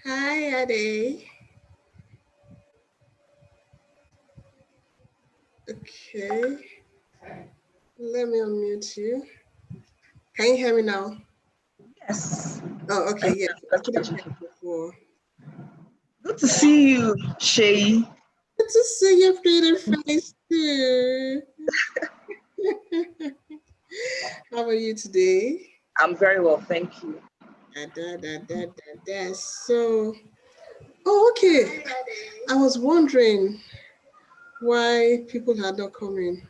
Hi, Ade. Okay, let me unmute you. Can you hear me now? Yes. Oh, okay, Thank yes. I couldn't you. hear you before. Good to see you, Shay. Good to see your pretty face too. How are you today? I'm very well, thank you. So, okay. I was wondering why people had not come in.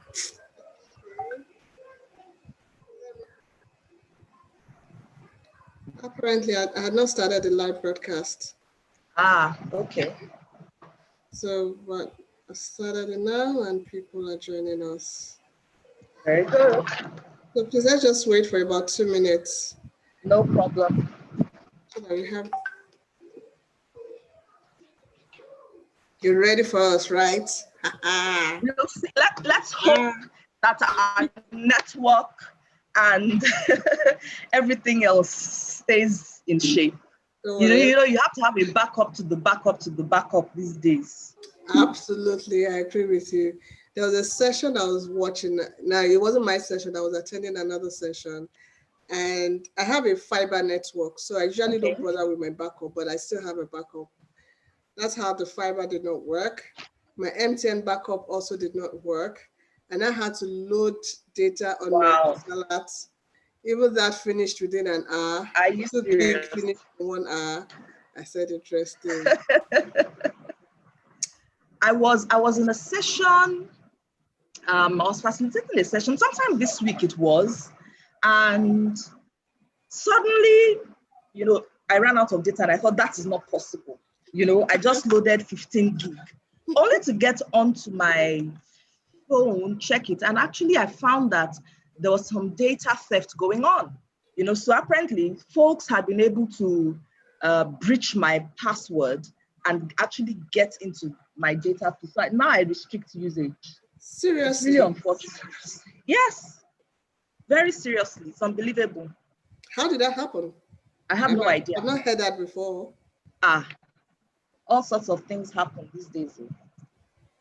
Apparently, I had not started the live broadcast. Okay. But I started it now and people are joining us. Very good. So please let's just wait for about 2 minutes No problem. so that we have you ready for us, right? We'll see. Let's hope that our network and everything else stays in shape. Don't You know, worry. you know, you have to have a backup to the backup to the backup these days. Absolutely, I agree with you. There was a session I was watching. Now it wasn't my session, I was attending another session. And I have a fiber network, so I usually Okay. don't bother with my backup, but I still have a backup. That's how the fiber did not work. My MTN backup also did not work. And I had to load data on my Wow. Salat. Even that finished within an hour. Are you 2 gig serious? finished in 1 hour. I said interesting. I was in a session. I was facilitating a session sometime this week it was, and suddenly, I ran out of data and I thought that is not possible. I just loaded 15 gig, only to get onto my phone, check it, and actually I found that there was some data theft going on. So apparently folks had been able to breach my password and actually get into my data. So now I restrict usage. It's really Seriously, unfortunate. Yes, very seriously. It's unbelievable. how did that happen? I have no idea. I've not heard that before. Ah, all sorts of things happen these days.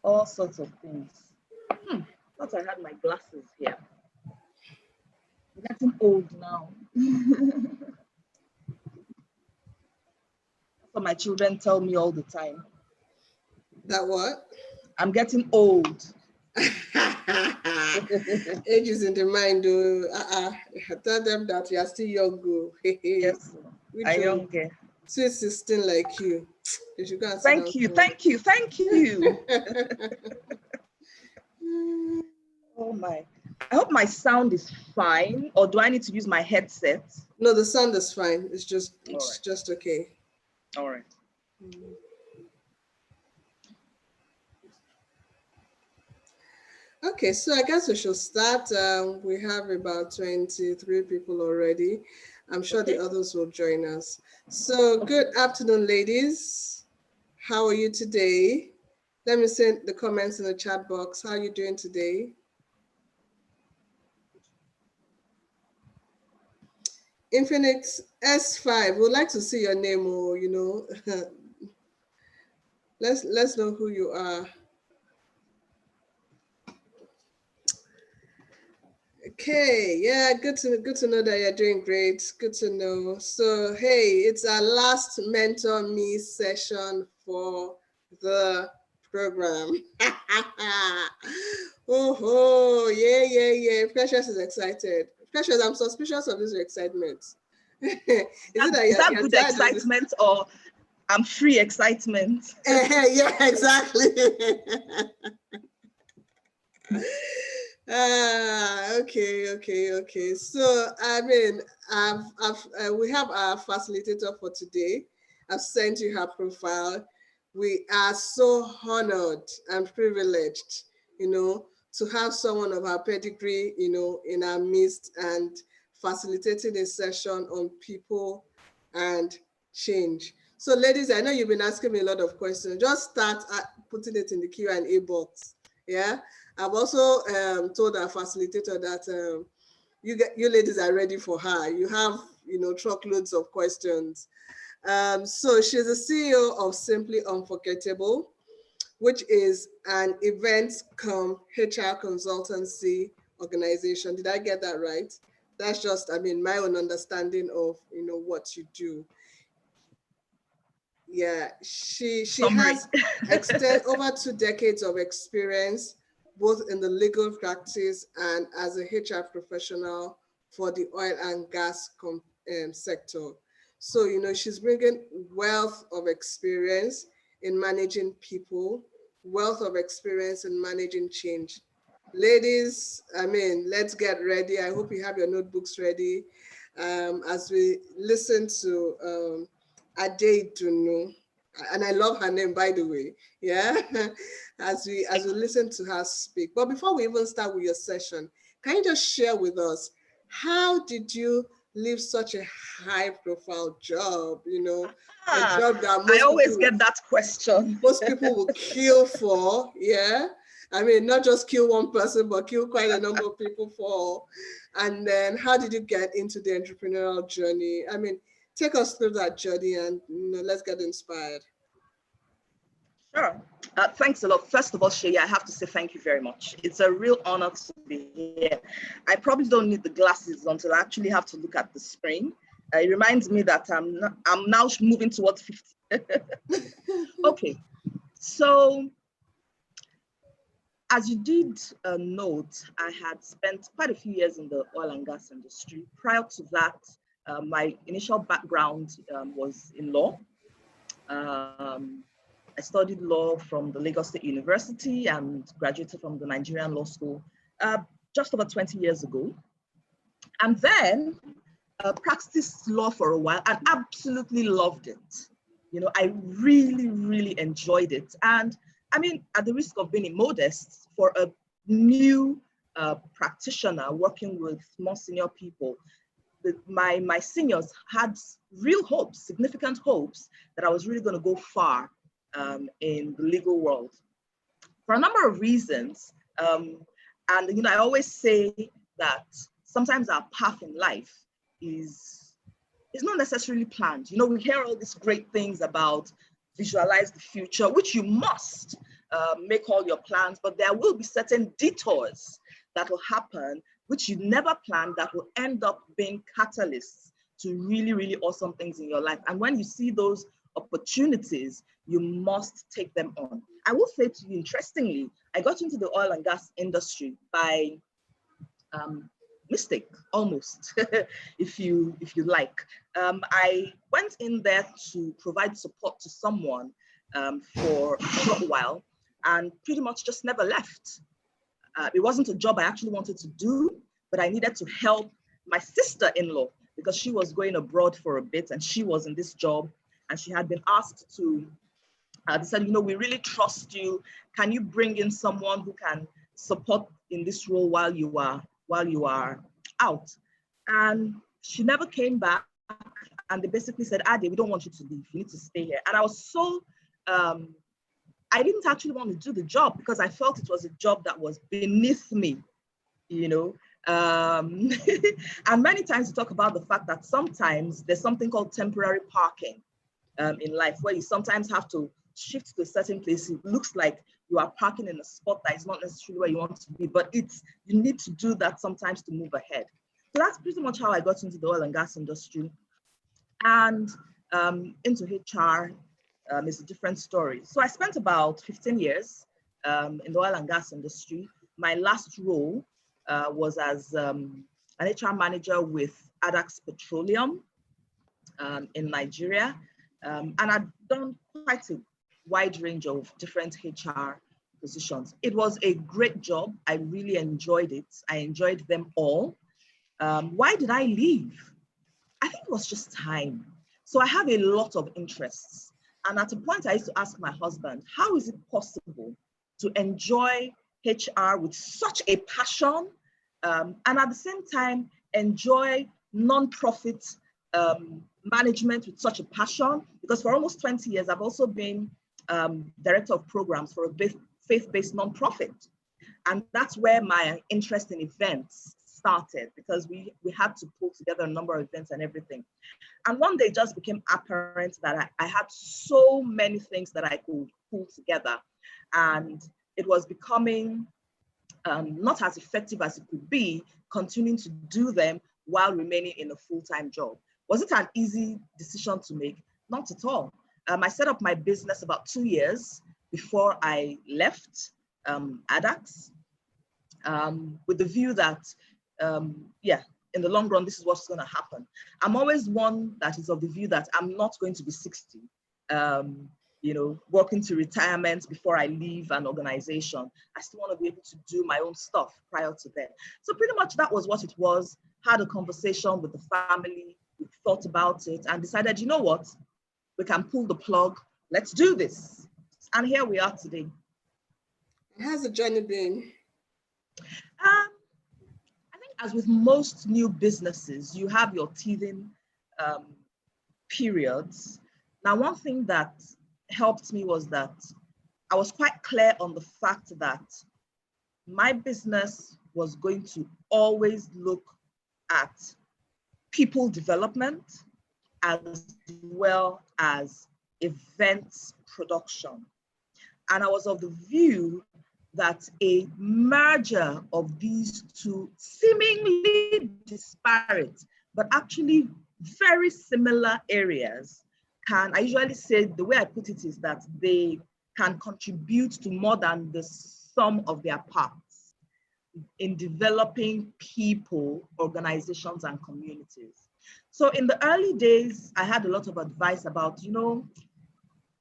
All sorts of things. Thought I had my glasses here. I'm getting old now. That's what my children tell me all the time. That what? I'm getting old. Age is in the mind, though. Tell them that you are still young, go. Yes, Which I one? young. Sweet 16 like you. You should go and sit down Thank you, somewhere. thank you, thank you. Oh my. I hope my sound is fine, or do I need to use my headset? No, the sound is fine. It's just All right. okay. All right. Okay, so I guess we should start. We have about 23 people already. I'm sure the Okay. others will join us. So, good afternoon, ladies. How are you today? Let me send the comments in the chat box. How are you doing today? Infinix S5, we'd like to see your name, or let's know who you are. Okay, yeah, good to know that you're doing great. Good to know. So hey, it's our last Mentor Me session for the program. Oh, yeah. Precious is excited. Precious, I'm suspicious of this excitement. Is it that Is that you're good tired of this? excitement or I'm free excitement? Yeah, exactly. Okay. So, I mean, we have our facilitator for today. I've sent you her profile. We are so honored and privileged, to have someone of her pedigree, in our midst and facilitating a session on people and change. So, ladies, I know you've been asking me a lot of questions. Just start putting it in the Q&A box. Yeah. I've also told our facilitator that you ladies are ready for her. You have, truckloads of questions. So she's the CEO of Simply Unforgettable, which is an events come HR consultancy organization. Did I get that right? That's just, I mean, my own understanding of, you know, what you do. Yeah, she Summary. has over 2 decades of experience, both in the legal practice and as a HR professional for the oil and gas sector. So, you know, she's bringing wealth of experience in managing people, wealth of experience in managing change. Ladies, I mean, let's get ready. I hope you have your notebooks ready as we listen to Ade Dunu, and I love her name, by the way. Yeah, as we listen to her speak. But before we even start with your session, can you just share with us how did you leave such a high-profile job? You know, a job that I always get that question. Most people will kill for. Yeah. I mean, not just kill one person, but kill quite a number of people for. And then how did you get into the entrepreneurial journey? I mean, take us through that journey and, you know, let's get inspired. Sure. Thanks a lot. First of all, Shea, I have to say thank you very much. It's a real honor to be here. I probably don't need the glasses until I actually have to look at the screen. It reminds me that I'm now moving towards 50. Okay. So, as you did note, I had spent quite a few years in the oil and gas industry. Prior to that, my initial background was in law. I studied law from the Lagos State University and graduated from the Nigerian Law School just over 20 years ago. And then practiced law for a while and absolutely loved it. You know, I really, really enjoyed it. And I mean, at the risk of being immodest, for a new practitioner working with more senior people, my seniors had real hopes, significant hopes that I was really going to go far in the legal world for a number of reasons. And, you know, I always say that sometimes our path in life is not necessarily planned. You know, we hear all these great things about visualize the future, which you must make all your plans, but there will be certain detours that will happen, which you never planned, that will end up being catalysts to really, really awesome things in your life. And when you see those opportunities, you must take them on. I will say to you, interestingly, I got into the oil and gas industry by mistake, almost, if you like. I went in there to provide support to someone for a short while and pretty much just never left. It wasn't a job I actually wanted to do, but I needed to help my sister-in-law because she was going abroad for a bit and she was in this job and she had been asked to, they said, you know, we really trust you. Can you bring in someone who can support in this role while you are out? And she never came back. And they basically said, Ade, we don't want you to leave. You need to stay here. And I was so, I didn't actually want to do the job because I felt it was a job that was beneath me, you know. And many times we talk about the fact that sometimes there's something called temporary parking in life, where you sometimes have to shift to a certain place. It looks like you are parking in a spot that is not necessarily where you want to be, but you need to do that sometimes to move ahead. So that's pretty much how I got into the oil and gas industry. And into HR is a different story. So I spent about 15 years in the oil and gas industry. My last role was as an HR manager with Adax Petroleum in Nigeria. And I'd done quite a wide range of different HR positions. It was a great job. I really enjoyed it. I enjoyed them all. Why did I leave? I think it was just time. So I have a lot of interests. And at a point I used to ask my husband, how is it possible to enjoy HR with such a passion and at the same time enjoy non-profit management with such a passion? Because for almost 20 years, I've also been director of programs for a faith-based nonprofit. And that's where my interest in events started because we had to pull together a number of events and everything. And one day it just became apparent that I had so many things that I could pull together. And it was becoming not as effective as it could be, continuing to do them while remaining in a full-time job. Was it an easy decision to make? Not at all. I set up my business about 2 years before I left Addax, with the view that, in the long run, this is what's going to happen. I'm always one that is of the view that I'm not going to be 60, working to retirement before I leave an organization. I still want to be able to do my own stuff prior to then. So pretty much that was what it was. Had a conversation with the family, we thought about it and decided, you know what, we can pull the plug, let's do this. And here we are today. How's the journey been? I think as with most new businesses, you have your teething periods. Now, one thing that helped me was that I was quite clear on the fact that my business was going to always look at people development as well as events production. And I was of the view that a merger of these two seemingly disparate, but actually very similar areas I usually say, the way I put it is that they can contribute to more than the sum of their parts in developing people, organizations, and communities. So in the early days, I had a lot of advice about,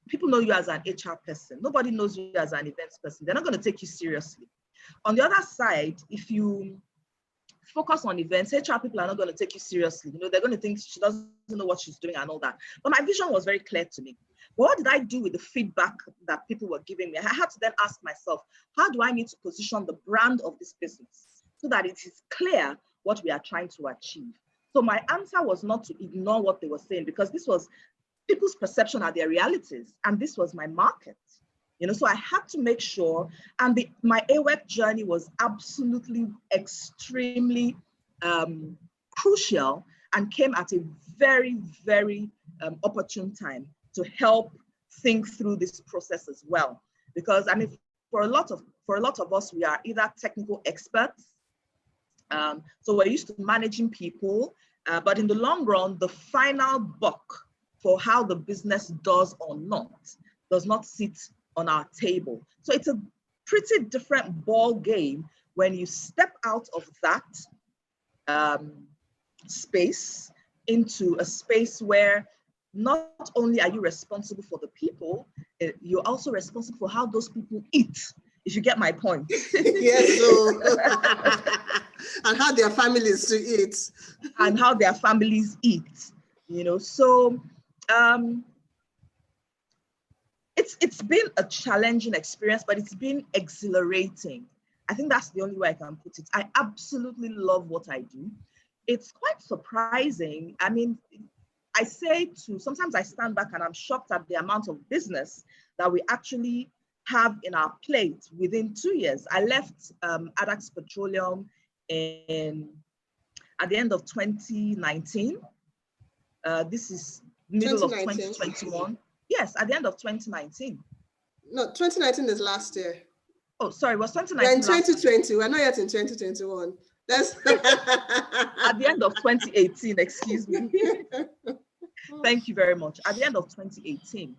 people know you as an HR person. Nobody knows you as an events person. They're not going to take you seriously. On the other side, if you focus on events, HR people are not going to take you seriously. They're going to think she doesn't know what she's doing and all that. But my vision was very clear to me. But what did I do with the feedback that people were giving me? I had to then ask myself, how do I need to position the brand of this business so that it is clear what we are trying to achieve? So my answer was not to ignore what they were saying, because this was people's perception are their realities, and this was my market. So I had to make sure, and my AWEC journey was absolutely extremely crucial and came at a very, very opportune time to help think through this process as well. Because for a lot of us, we are either technical experts, so we're used to managing people, but in the long run, the final buck for how the business does or not does not sit on our table. So it's a pretty different ball game when you step out of that space into a space where not only are you responsible for the people, you're also responsible for how those people eat, if you get my point. Yes, so and how their families to eat. And how their families eat, so it's been a challenging experience, but it's been exhilarating. I think that's the only way I can put it. I absolutely love what I do. It's quite surprising. Sometimes I stand back and I'm shocked at the amount of business that we actually have in our plate within 2 years. I left Addax Petroleum at the end of 2019. This is middle of 2021. Yes, at the end of 2019. No, 2019 is last year. Oh, sorry, was 2019? We're in 2020. We're not yet in 2021. That's at the end of 2018, excuse me. Thank you very much. At the end of 2018.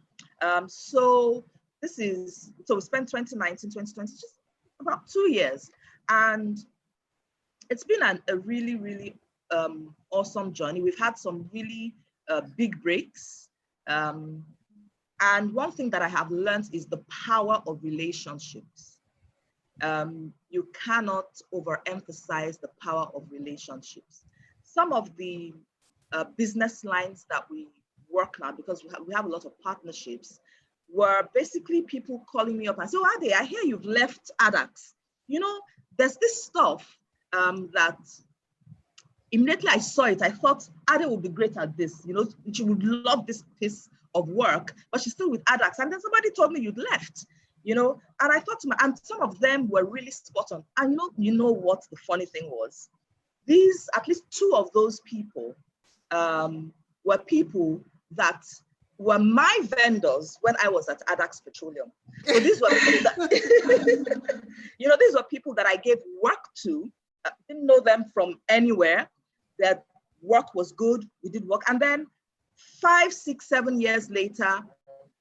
So we spent 2019, 2020, just about 2 years. And it's been a really, really awesome journey. We've had some really big breaks. And one thing that I have learned is the power of relationships. You cannot overemphasize the power of relationships. Some of the business lines that we work now, because we have a lot of partnerships, were basically people calling me up and say, "Oh, Ade, I hear you've left Addax. There's this stuff that immediately I saw it, I thought Ade would be great at this. She would love this piece of work, but she's still with Addax." And then somebody told me you'd left, and I thought and some of them were really spot on. And you know what the funny thing was? these, at least two of those people, were people that were my vendors when I was at Adax Petroleum. So these were people that, these were people that I gave work to. I didn't know them from anywhere. Their work was good. We did work. And then 5, 6, 7 years later,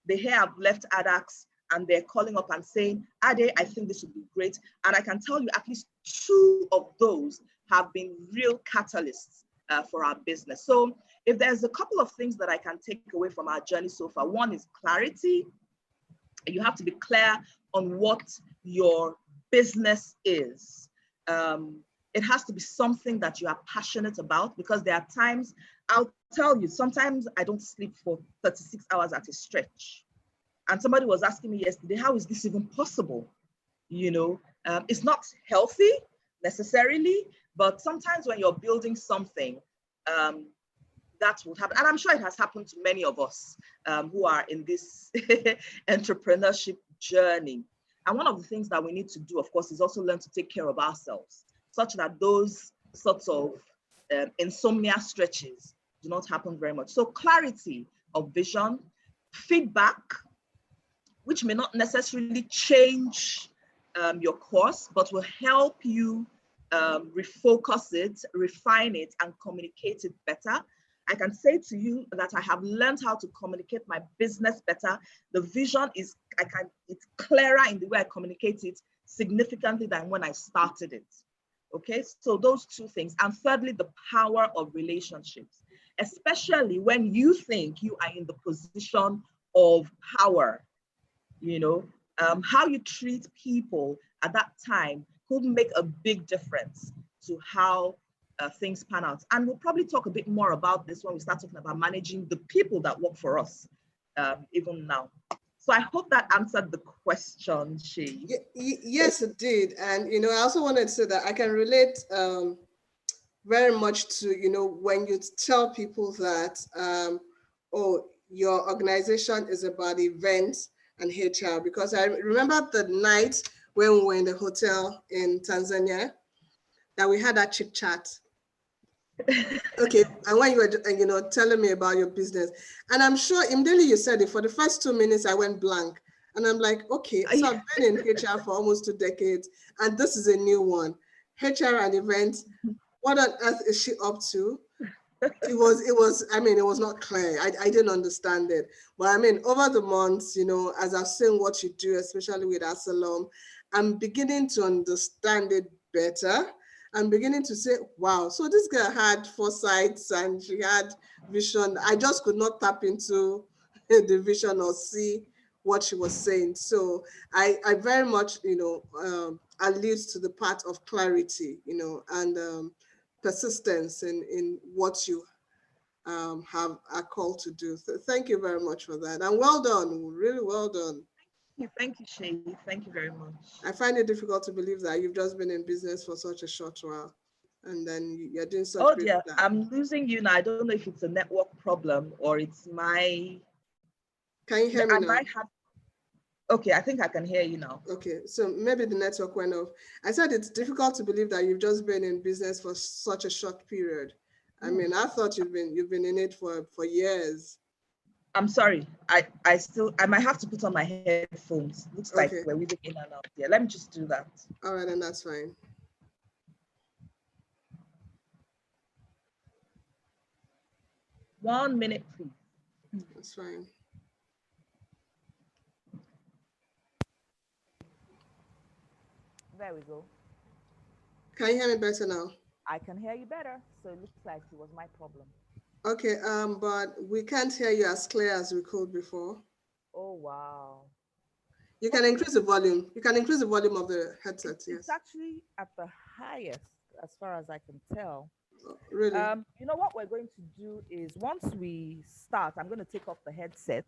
they have left Adax and they're calling up and saying, Ade, I think this would be great. And I can tell you at least 2 of those have been real catalysts for our business. So if there's a couple of things that I can take away from our journey so far, one is clarity. You have to be clear on what your business is. It has to be something that you are passionate about, because there are times, I'll tell you, sometimes I don't sleep for 36 hours at a stretch. And somebody was asking me yesterday, how is this even possible? It's not healthy necessarily, but sometimes when you're building something, that would happen. And I'm sure it has happened to many of us who are in this entrepreneurship journey. And one of the things that we need to do, of course, is also learn to take care of ourselves, such that those sorts of insomnia stretches do not happen very much. So clarity of vision, feedback, which may not necessarily change your course, but will help you refocus it, refine it, and communicate it better. I can say to you that I have learned how to communicate my business better. The vision is, it's clearer in the way I communicate it significantly than when I started it. Okay, so those 2 things. And thirdly, the power of relationships, especially when you think you are in the position of power. How you treat people at that time could make a big difference to how things pan out. And we'll probably talk a bit more about this when we start talking about managing the people that work for us, even now. So I hope that answered the question, Shay. Yes, it did. And, I also wanted to say that I can relate very much to, when you tell people that, your organization is about events and HR, because I remember the night when we were in the hotel in Tanzania that we had that chit chat. Okay, and when you were, telling me about your business, and I'm sure immediately you said it, for the first 2 minutes, I went blank. And I'm like, okay, so I've been in HR for almost 2 decades, and this is a new one. HR and events, what on earth is she up to? It was not clear. I didn't understand it. But over the months, as I've seen what you do, especially with Asylum, I'm beginning to understand it better. I'm beginning to say, wow, so this girl had foresight and she had vision. I just could not tap into the vision or see what she was saying. So I very much, allude to the part of clarity, and persistence in what you have a call to do. So thank you very much for that. And well done, really well done. Thank you, Shay. Thank you very much. I find it difficult to believe that you've just been in business for such a short while and then you're doing such. Oh dear, I'm losing you now. I don't know if it's a network problem or it's my. Can you hear me now? Okay, I think I can hear you now. Okay, so maybe the network went off. I said it's difficult to believe that you've just been in business for such a short period. I thought you've been in it for years. I'm sorry. I might have to put on my headphones. Looks like we're weaving in and out. Yeah, let me just do that. All right, then that's fine. One minute, please. That's fine. There we go. Can you hear me better now? I can hear you better. So it looks like it was my problem. Okay, but we can't hear you as clear as we could before. Oh, wow. You can increase the volume. You can increase the volume of the headset, yes. It's actually at the highest, as far as I can tell. Oh, really? You know what we're going to do is once we start, I'm going to take off the headset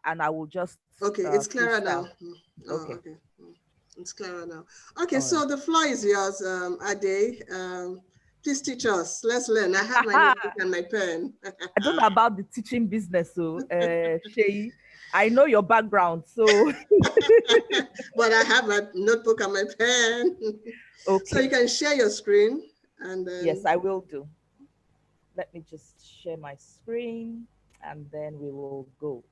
and I will just. Okay, it's clearer now. Oh, okay. It's clearer now. Okay, so the floor is yours, Ade. Please teach us. Let's learn. I have my notebook and my pen. I don't know about the teaching business, so Shay, I know your background, so. But I have my notebook and my pen. Okay. So you can share your screen. And then Yes, I will do. Let me just share my screen and then we will go.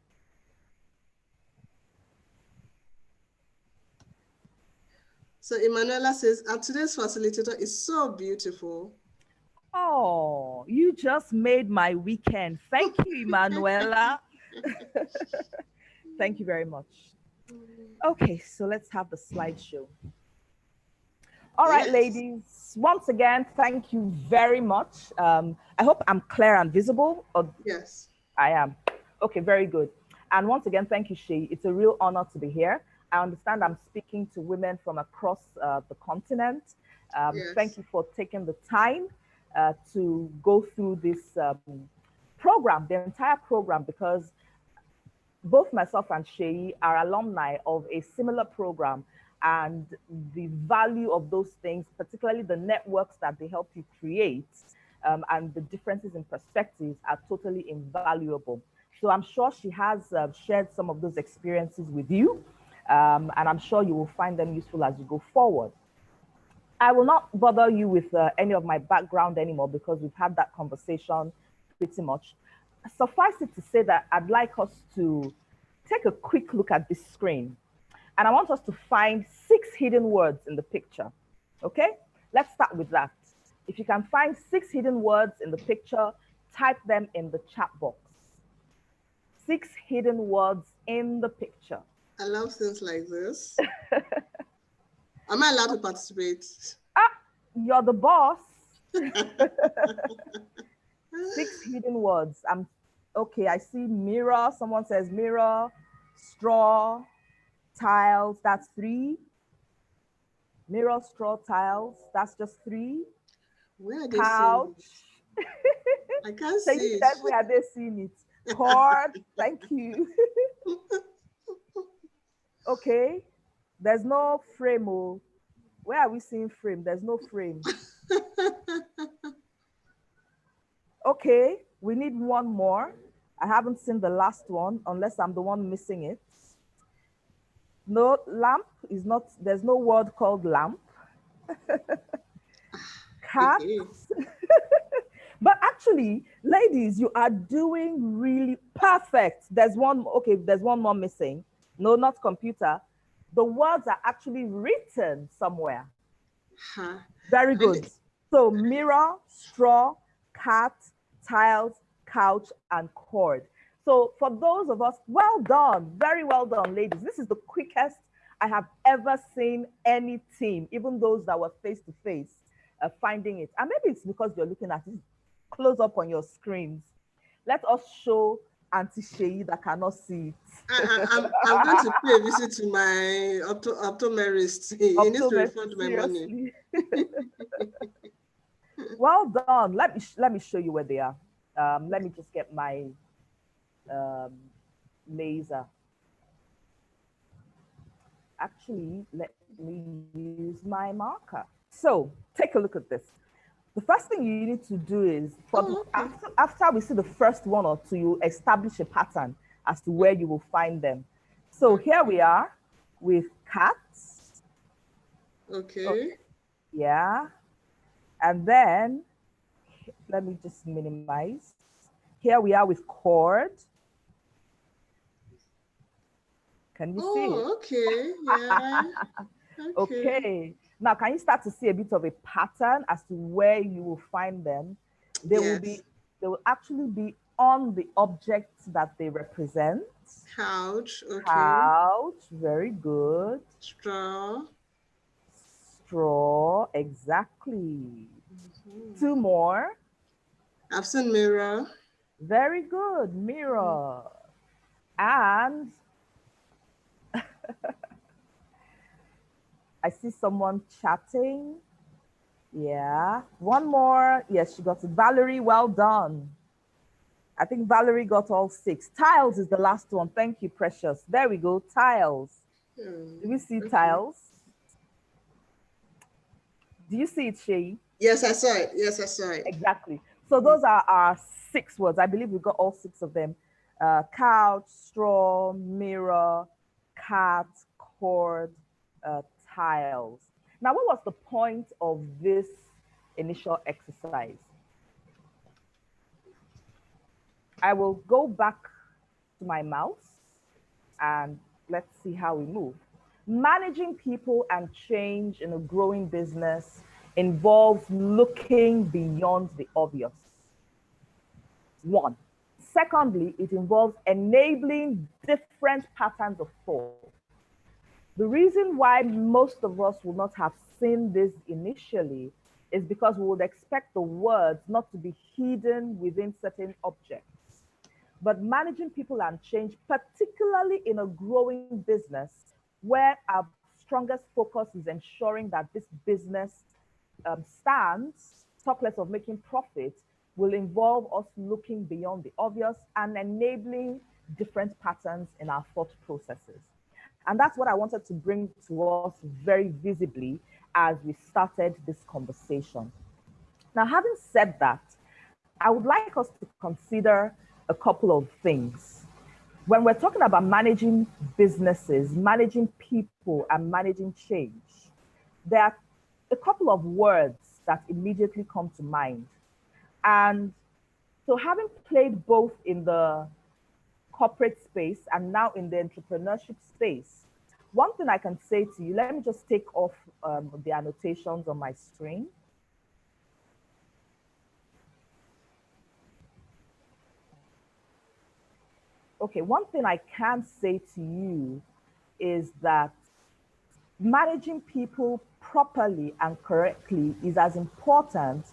so Emanuela says, and today's facilitator is so beautiful. Oh, you just made my weekend. Thank you, Emanuela. Thank you very much. Okay, so let's have the slideshow. All right, Yes. ladies, once again, thank you very much. I hope I'm clear and visible. Yes. I am. Okay, very good. And once again, thank you, Shay. It's a real honor to be here. I understand I'm speaking to women from across the continent. Yes. Thank you for taking the time to go through this program, the entire program, because both myself and Shay are alumni of a similar program, and the value of those things, particularly the networks that they help you create, and the differences in perspectives are totally invaluable. So I'm sure she has shared some of those experiences with you, and I'm sure you will find them useful as you go forward. I will not bother you with any of my background anymore because we've had that conversation pretty much. Suffice it to say that I'd like us to take a quick look at this screen. And I want us to find 6 hidden words in the picture. Okay, let's start with that. If you can find 6 hidden words in the picture, type them in the chat box. 6 hidden words in the picture. I love things like this. Am I allowed to participate? You're the boss. 6 hidden words. Okay, I see mirror. Someone says mirror, straw, tiles. That's 3. Mirror, straw, tiles. That's just 3. Where are they Couch. seeing it? I can't So see you it. said where are they seeing it? Cord. Thank you. Okay. There's no frame. Oh. Where are we seeing frame? There's no frame. Okay, we need one more. I haven't seen the last one unless I'm the one missing it. No, lamp is not, there's no word called lamp. Cat. But actually, ladies, you are doing really perfect. There's one, okay, there's one more missing. No, not computer. The words are actually written somewhere. Very good. So mirror, straw, cat, tiles, couch, and cord. So for those of us, well done, very well done, ladies. This is the quickest I have ever seen any team, even those that were face to face, finding it. And maybe it's because you're looking at it close up on your screens. Let us show Auntie Shay that cannot see it. I'm going to pay a visit to my optometrist. He needs to refund my money. Well done. Let me show you where they are. Let me just get my laser. Actually, let me use my marker. So take a look at this. The first thing you need to do is, after we see the first one or two, you establish a pattern as to where you will find them. So here we are with cats. Okay. Yeah. And then, let me just minimize. Here we are with cord. Can you see it? Okay. Yeah. Okay. Now, can you start to see a bit of a pattern as to where you will find them? They will actually be on the objects that they represent. Couch. Okay. Couch. Very good. Straw. Straw. Exactly. 2 more. I've seen mirror. Very good. Mirror. And I see someone chatting. Yeah. One more. Yes, she got it. Valerie, well done. I think Valerie got all 6. Tiles is the last one. Thank you, Precious. There we go. Tiles. Do we see tiles? Do you see it, Shay? Yes, I saw it. Yes, I saw it. Exactly. So those are our 6 words. I believe we got all 6 of them. Couch, straw, mirror, cat, cord, tiles. Now, what was the point of this initial exercise. I will go back to my mouse and let's see how we move. Managing people and change in a growing business involves looking beyond the obvious. One. Secondly, it involves enabling different patterns of thought. The reason why most of us will not have seen this initially is because we would expect the words not to be hidden within certain objects. But managing people and change, particularly in a growing business, where our strongest focus is ensuring that this business stands, talk less of making profit, will involve us looking beyond the obvious and enabling different patterns in our thought processes. And that's what I wanted to bring to us very visibly as we started this conversation. Now, having said that, I would like us to consider a couple of things. When we're talking about managing businesses, managing people, and managing change, there are a couple of words that immediately come to mind. And so having played both in the corporate space and now in the entrepreneurship space, one thing I can say to you, let me just take off the annotations on my screen. Okay, one thing I can say to you is that managing people properly and correctly is as important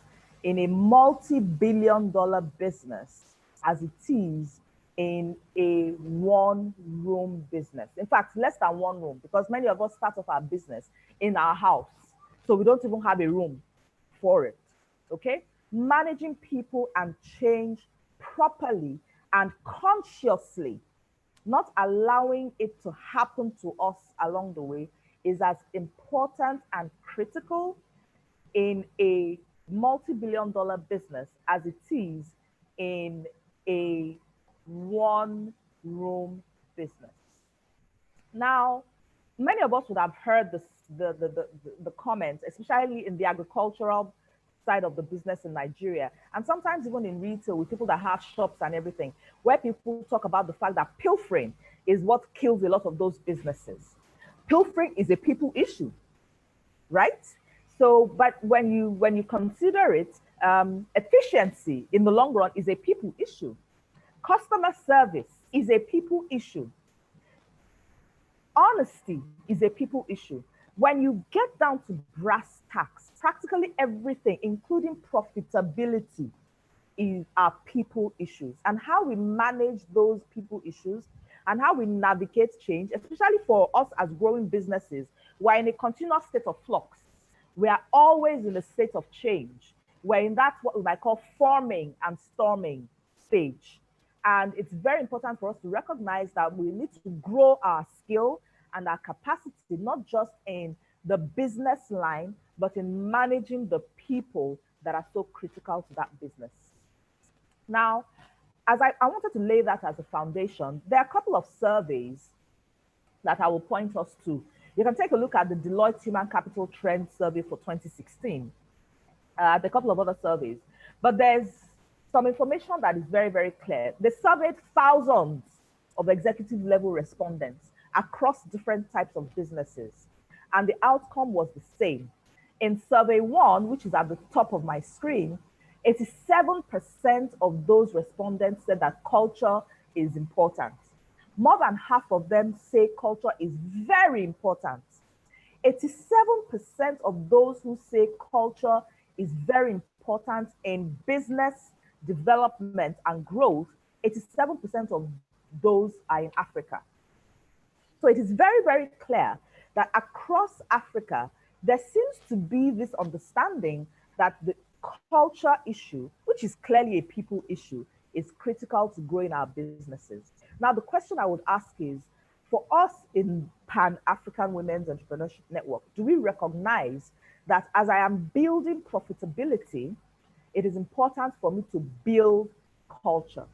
in a multi-billion-dollar business as it is in a one-room business. In fact, less than one room, because many of us start off our business in our house. So we don't even have a room for it, okay? Managing people and change properly and consciously, not allowing it to happen to us along the way, is as important and critical in a multi-billion-dollar business as it is in a one-room business. Now, many of us would have heard the comments, especially in the agricultural side of the business in Nigeria, and sometimes even in retail with people that have shops and everything, where people talk about the fact that pilfering is what kills a lot of those businesses. Pilfering is a people issue, right? So, but when you consider it, efficiency in the long run is a people issue. Customer service is a people issue. Honesty is a people issue. When you get down to brass tacks, practically everything, including profitability, are people issues. And how we manage those people issues and how we navigate change, especially for us as growing businesses, we're in a continuous state of flux. We are always in a state of change. We're in that what we might call forming and storming stage. And it's very important for us to recognize that we need to grow our skill and our capacity, not just in the business line, but in managing the people that are so critical to that business. Now, as I wanted to lay that as a foundation, there are a couple of surveys that I will point us to. You can take a look at the Deloitte Human Capital Trends Survey for 2016, there are a couple of other surveys, but there's some information that is very, very clear. They surveyed thousands of executive level respondents across different types of businesses, and the outcome was the same. In survey one, which is at the top of my screen, 87% of those respondents said that culture is important. More than half of them say culture is very important. 87% of those who say culture is very important in business development and growth, 87% of those are in Africa. So it is very, very clear that across Africa, there seems to be this understanding that the culture issue, which is clearly a people issue, is critical to growing our businesses. Now, the question I would ask is, for us in Pan-African Women's Entrepreneurship Network, do we recognize that as I am building profitability, it is important for me to build culture?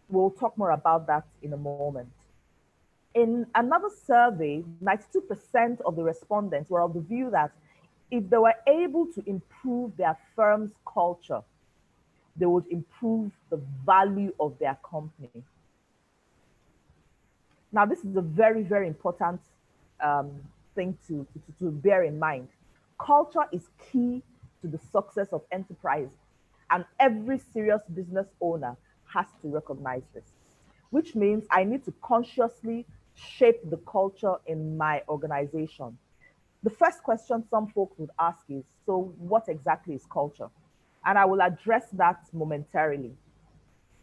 We'll talk more about that in a moment. In another survey, 92% of the respondents were of the view that if they were able to improve their firm's culture, they would improve the value of their company. Now, this is a very, very important thing to bear in mind. Culture is key to the success of enterprise, and every serious business owner has to recognize this, which means I need to consciously shape the culture in my organization. The first question some folks would ask is, so what exactly is culture? And I will address that momentarily.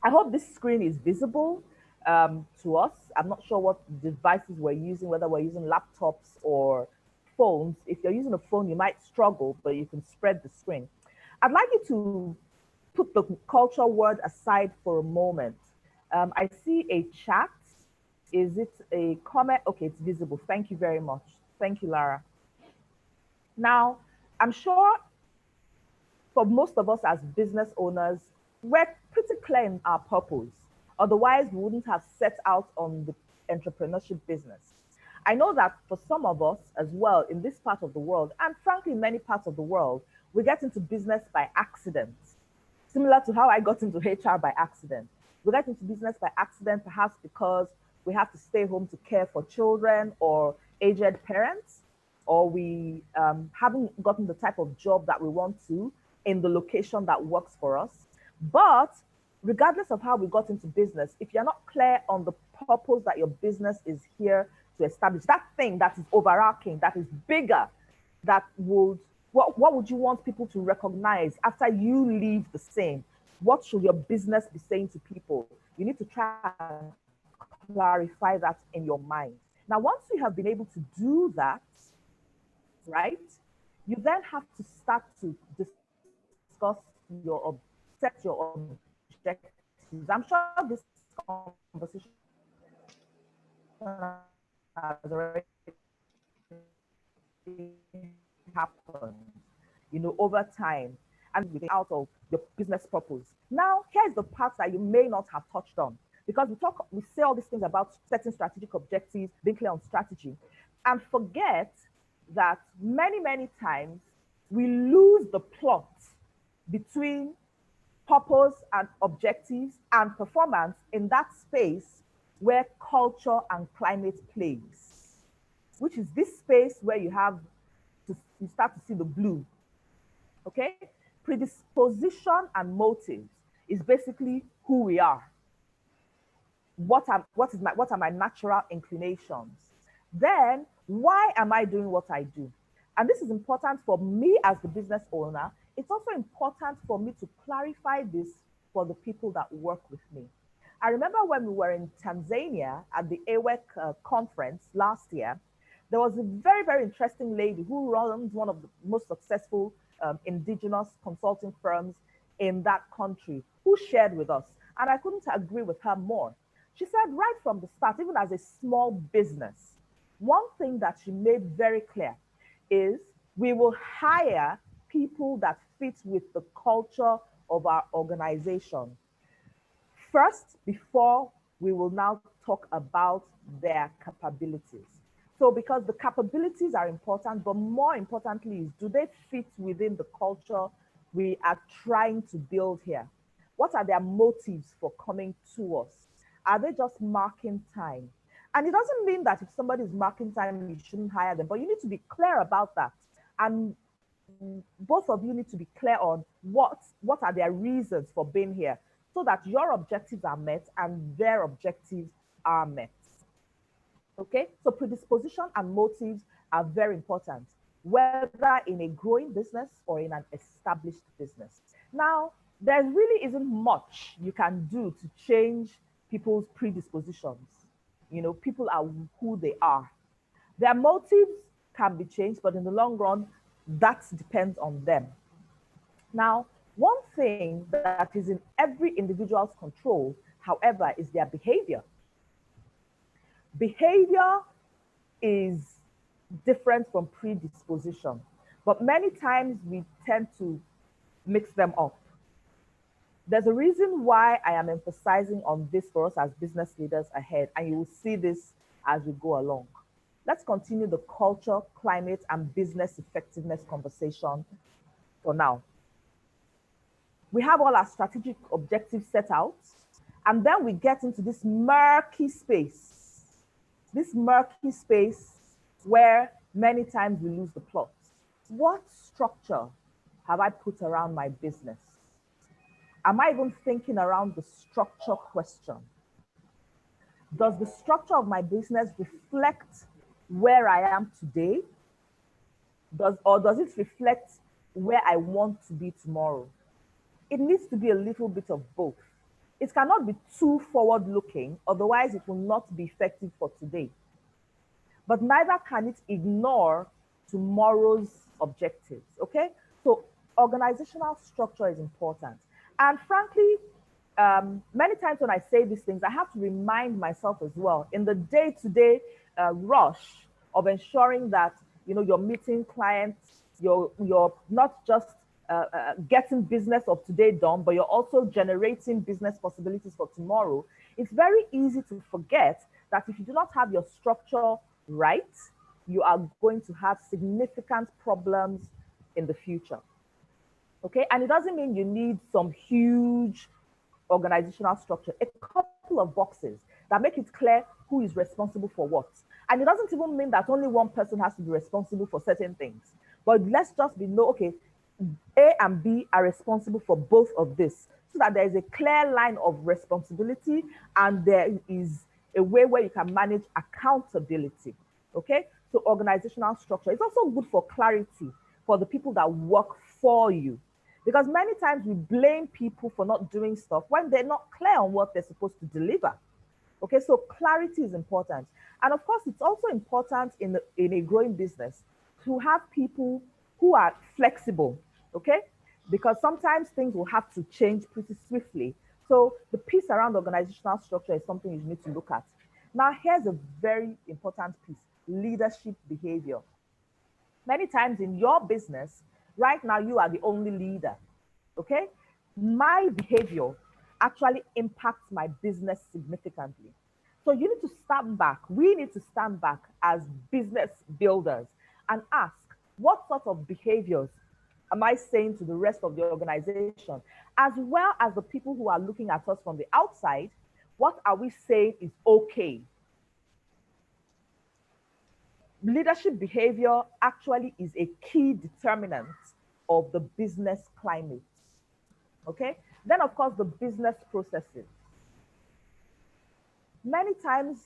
I hope this screen is visible to us. I'm not sure what devices we're using, whether we're using laptops or phones. If you're using a phone, you might struggle, but you can spread the screen. I'd like you to put the culture word aside for a moment. I see a chat. Is it a comment? Okay, it's visible. Thank you very much. Thank you, Lara. Now, I'm sure for most of us as business owners, we're pretty clear in our purpose. Otherwise, we wouldn't have set out on the entrepreneurship business. I know that for some of us as well in this part of the world, and frankly, many parts of the world, we get into business by accident. Similar to how I got into HR by accident. We get into business by accident, perhaps because we have to stay home to care for children or aged parents, or we haven't gotten the type of job that we want to in the location that works for us. But regardless of how we got into business, if you're not clear on the purpose that your business is here to establish, that thing that is overarching, that is bigger, that would, what would you want people to recognize after you leave the scene? What should your business be saying to people? You need to try and clarify that in your mind. Now, once you have been able to do that, right, you then have to start to discuss set your objectives. I'm sure this conversation has already happened, over time and within out of your business purpose. Now, here's the part that you may not have touched on, because we say all these things about setting strategic objectives, being clear on strategy, and forget that many, many times we lose the plot between purpose and objectives and performance in that space where culture and climate plays, which is this space where you start to see the blue. Okay? Predisposition and motives is basically who we are. What are my natural inclinations? Then, why am I doing what I do? And this is important for me as the business owner. It's also important for me to clarify this for the people that work with me. I remember when we were in Tanzania at the AWEC conference last year, there was a very, very interesting lady who runs one of the most successful indigenous consulting firms in that country, who shared with us. And I couldn't agree with her more. She said right from the start, even as a small business, one thing that she made very clear is we will hire people that fit with the culture of our organization first, before we will now talk about their capabilities. So because the capabilities are important, but more importantly is, do they fit within the culture we are trying to build here? What are their motives for coming to us? Are they just marking time? And it doesn't mean that if somebody is marking time, you shouldn't hire them, but you need to be clear about that. And both of you need to be clear on what are their reasons for being here, so that your objectives are met and their objectives are met. Okay, so predisposition and motives are very important, whether in a growing business or in an established business. Now, there really isn't much you can do to change people's predispositions. People are who they are. Their motives can be changed, but in the long run, that depends on them. Now, one thing that is in every individual's control, however, is their behavior. Behavior is different from predisposition, but many times we tend to mix them up. There's a reason why I am emphasizing on this for us as business leaders ahead, and you will see this as we go along. let's continue the culture, climate, and business effectiveness conversation for now. We have all our strategic objectives set out, and then we get into this murky space where many times we lose the plot. What structure have I put around my business? Am I even thinking around the structure question? Does the structure of my business reflect where I am today? Or does it reflect where I want to be tomorrow? It needs to be a little bit of both. It cannot be too forward-looking, otherwise it will not be effective for today. But neither can it ignore tomorrow's objectives, okay? So organizational structure is important. And frankly, many times when I say these things, I have to remind myself as well in the day-to-day rush of ensuring that you're meeting clients, you're not just getting business of today done, but you're also generating business possibilities for tomorrow. It's very easy to forget that if you do not have your structure right, you are going to have significant problems in the future. Okay, and it doesn't mean you need some huge organizational structure. A couple of boxes that make it clear who is responsible for what. And it doesn't even mean that only one person has to be responsible for certain things. But let's just okay, A and B are responsible for both of this, so that there is a clear line of responsibility and there is a way where you can manage accountability. Okay, so organizational structure is also good for clarity for the people that work for you. Because many times we blame people for not doing stuff when they're not clear on what they're supposed to deliver. Okay, so clarity is important. And of course, it's also important in a growing business to have people who are flexible, okay? Because sometimes things will have to change pretty swiftly. So the piece around organizational structure is something you need to look at. Now, here's a very important piece: leadership behavior. Many times in your business, right now, you are the only leader, okay? My behavior actually impacts my business significantly. So you need to stand back. We need to stand back as business builders and ask, what sort of behaviors am I saying to the rest of the organization, as well as the people who are looking at us from the outside? What are we saying is okay? Leadership behavior actually is a key determinant of the business climate, okay? Then, of course, the business processes. Many times,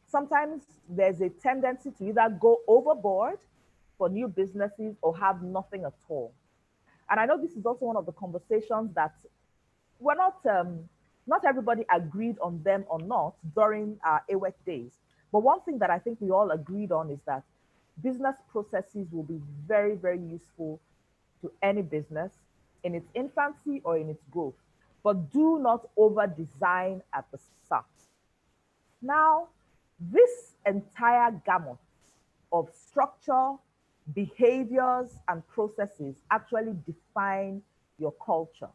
sometimes there's a tendency to either go overboard for new businesses or have nothing at all. And I know this is also one of the conversations that we're not everybody agreed on them or not during our AWEC days. But one thing that I think we all agreed on is that business processes will be very, very useful to any business in its infancy or in its growth, but do not over-design at the start. Now, this entire gamut of structure, behaviors, and processes actually define your culture.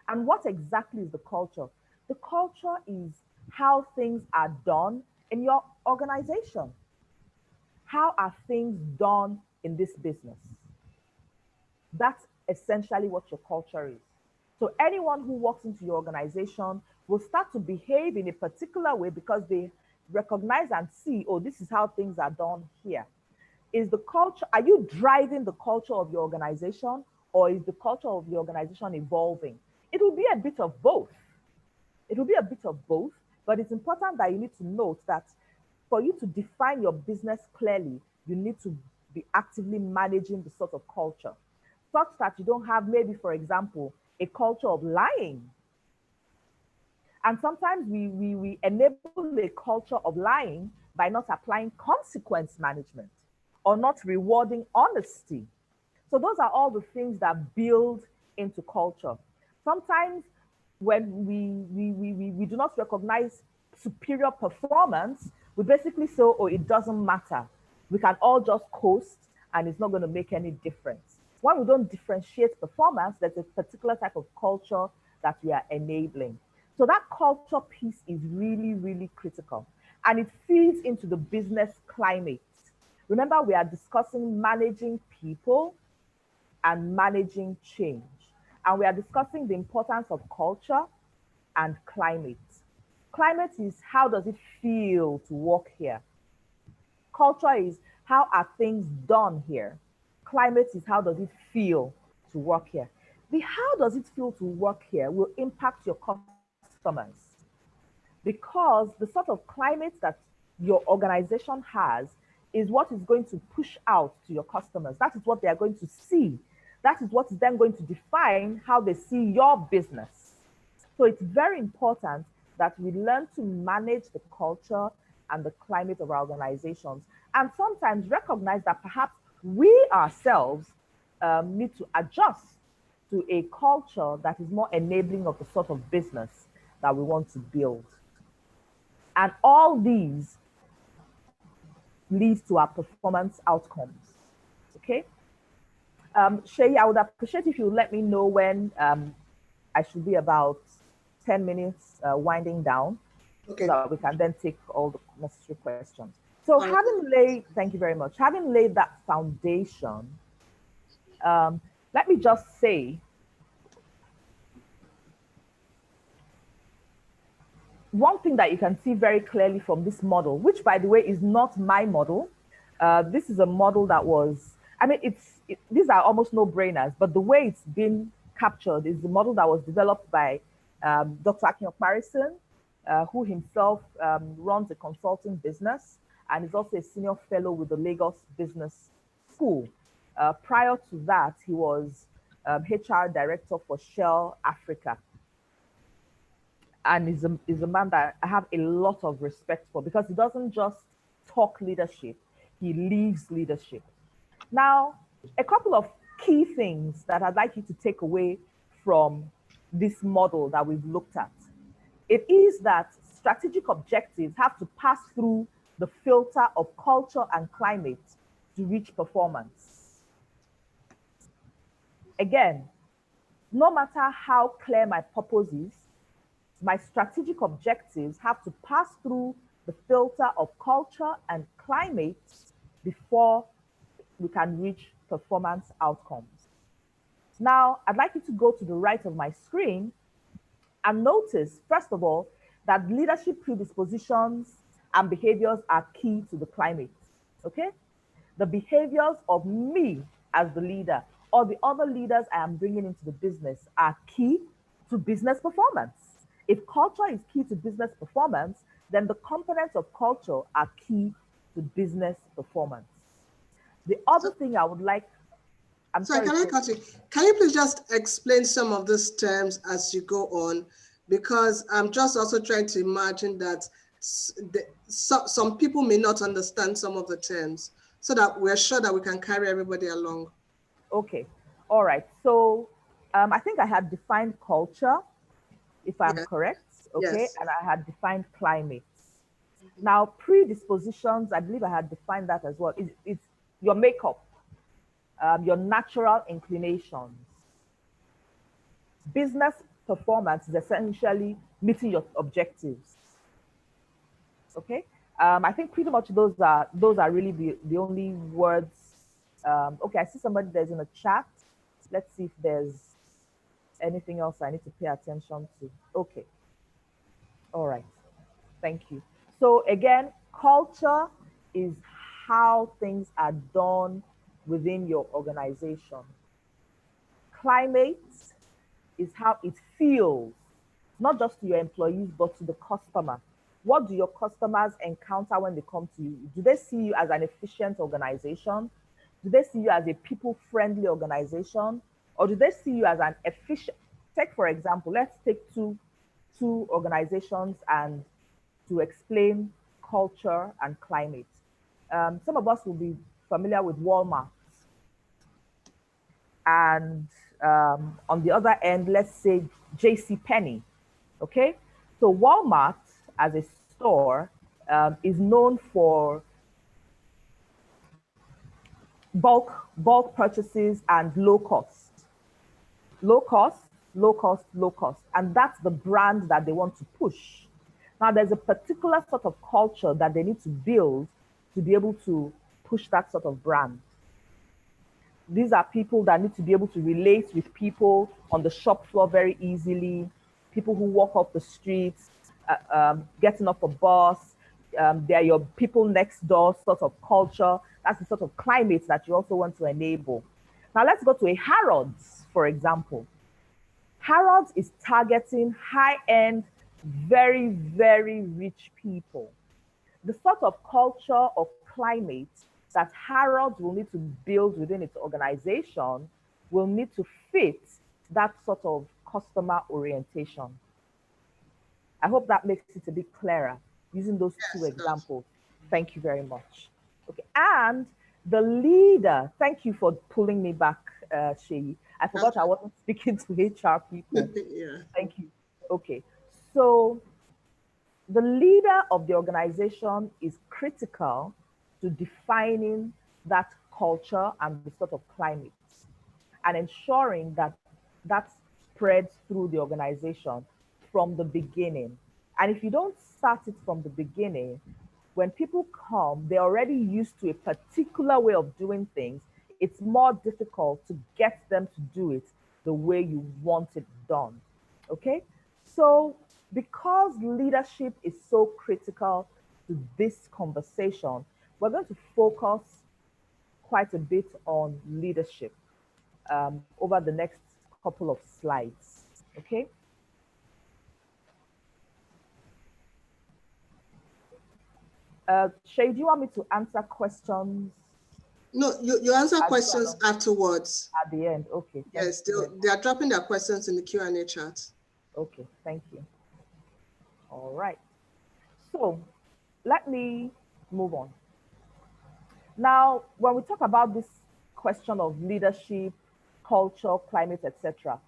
And what exactly is the culture? The culture is how things are done in your organization. How are things done in this business? That's essentially what your culture is. So anyone who walks into your organization will start to behave in a particular way because they recognize and see, oh, this is how things are done here. Is the culture, are you driving the culture of your organization, or is the culture of your organization evolving? It will be a bit of both. It will be a bit of both, but it's important that you need to note that for you to define your business clearly, you need to be actively managing the sort of culture, such that you don't have, maybe, for example, a culture of lying. And sometimes we enable a culture of lying by not applying consequence management or not rewarding honesty. So those are all the things that build into culture. Sometimes when we do not recognize superior performance, we basically say, oh, it doesn't matter. We can all just coast and it's not going to make any difference. When we don't differentiate performance, there's a particular type of culture that we are enabling. So that culture piece is really, really critical. and it feeds into the business climate. Remember, we are discussing managing people and managing change. And we are discussing the importance of culture and climate. Climate is how does it feel to work here? Culture is how are things done here? Climate is how does it feel to work here? The how does it feel to work here will impact your customers, because the sort of climate that your organization has is what is going to push out to your customers. That is what they are going to see. That is what is then going to define how they see your business. So it's very important that we learn to manage the culture and the climate of our organizations, and sometimes recognize that perhaps we ourselves need to adjust to a culture that is more enabling of the sort of business that we want to build. And all these leads to our performance outcomes. Okay. Seyi, I would appreciate if you would let me know when I should be about 10 minutes winding down, Okay. so that we can then take all the necessary questions. So thank you very much. Having laid that foundation, let me just say, one thing that you can see very clearly from this model, which by the way is not my model. This is a model that was, I mean, these are almost no-brainers, but the way it's been captured is the model that was developed by Dr. Akin Okparison, who himself runs a consulting business and is also a senior fellow with the Lagos Business School. Prior to that, he was HR director for Shell Africa. And is a man that I have a lot of respect for, because he doesn't just talk leadership, he lives leadership. Now, a couple of key things that I'd like you to take away from this model that we've looked at. It is that strategic objectives have to pass through the filter of culture and climate to reach performance. Again, no matter how clear my purpose is, my strategic objectives have to pass through the filter of culture and climate before we can reach performance outcomes. Now, I'd like you to go to the right of my screen and notice, first of all, that leadership predispositions and behaviors are key to the climate, okay? The behaviors of me as the leader or the other leaders I am bringing into the business are key to business performance. If culture is key to business performance, then the components of culture are key to business performance. The other thing I would like, Sorry, can I cut you? Can you please just explain some of these terms as you go on? Because I'm just also trying to imagine that some people may not understand some of the terms, so that we're sure that we can carry everybody along. Okay, all right. So I think I had defined culture, if I'm correct, okay? Yes. And I had defined climate. Now, predispositions, I believe I had defined that as well. It's your makeup, your natural inclinations. Business performance is essentially meeting your objectives, okay? I think pretty much those are really the only words. Okay, I see somebody there's in the chat. Let's see if there's anything else I need to pay attention to. Okay. All right. Thank you. So again, culture is how things are done within your organization. Climate is how it feels, not just to your employees, but to the customer. What do your customers encounter when they come to you? Do they see you as an efficient organization? Do they see you as a people-friendly organization? Or do they see you as an efficient? Take, for example, let's take two organizations and to explain culture and climate. Some of us will be familiar with Walmart. And on the other end, let's say JCPenney, okay? So Walmart as a store is known for bulk purchases and low cost. Low cost, low cost, low cost. And that's the brand that they want to push. Now, there's a particular sort of culture that they need to build to be able to push that sort of brand. These are people that need to be able to relate with people on the shop floor very easily, people who walk up the streets, getting off a bus. They're your people next door sort of culture. That's the sort of climate that you also want to enable. Now let's go to a Harrods, for example. Harrods is targeting high-end, very, very rich people. The sort of culture or climate that Harrods will need to build within its organization will need to fit that sort of customer orientation. I hope that makes it a bit clearer using those two examples. Thank you very much. Okay, and the leader, thank you for pulling me back, Sheyi. I forgot I wasn't speaking to HR people. Yeah. Thank you. Okay, so the leader of the organization is critical to defining that culture and the sort of climate and ensuring that that spreads through the organization from the beginning. And if you don't start it from the beginning, when people come, they're already used to a particular way of doing things. It's more difficult to get them to do it the way you want it done. Okay? So, because leadership is so critical to this conversation, we're going to focus quite a bit on leadership over the next couple of slides. Okay? Shay, do you want me to answer questions? No, you answer questions afterwards. At the end, okay. Yes, they are dropping their questions in the Q&A chat. Okay, thank you. All right. So let me move on. Now, when we talk about this question of leadership, culture, climate, etc.,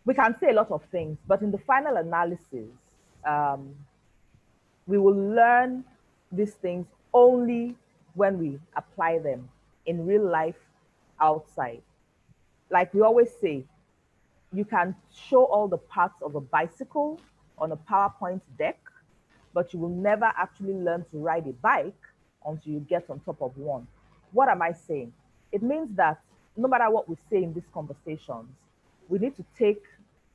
we can say a lot of things, but in the final analysis, we will learn these things only when we apply them in real life outside. Like we always say, you can show all the parts of a bicycle on a PowerPoint deck, but you will never actually learn to ride a bike until you get on top of one. What am I saying? It means that no matter what we say in these conversations, we need to take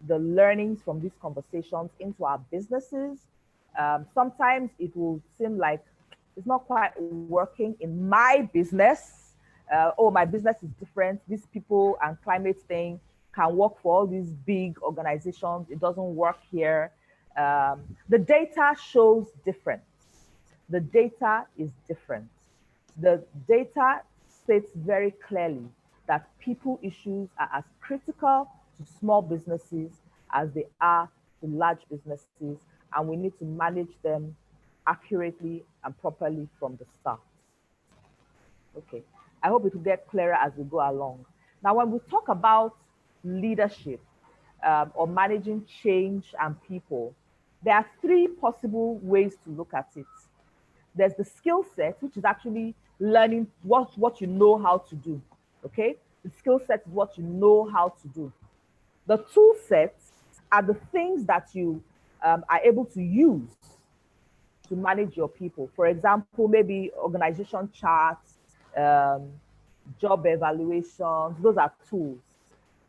the learnings from these conversations into our businesses. Sometimes it will seem like it's not quite working in my business. Oh, my business is different. These people and climate thing can work for all these big organizations. It doesn't work here. The data shows different. The data is different. The data states very clearly that people issues are as critical to small businesses as they are to large businesses, and we need to manage them accurately and properly from the start. Okay, I hope it will get clearer as we go along. Now, when we talk about leadership or managing change and people, there are three possible ways to look at it. There's the skill set, which is actually learning what you know how to do, okay? The skill set is what you know how to do. The tool sets are the things that you are able to use to manage your people. For example, maybe organization charts, job evaluations, those are tools.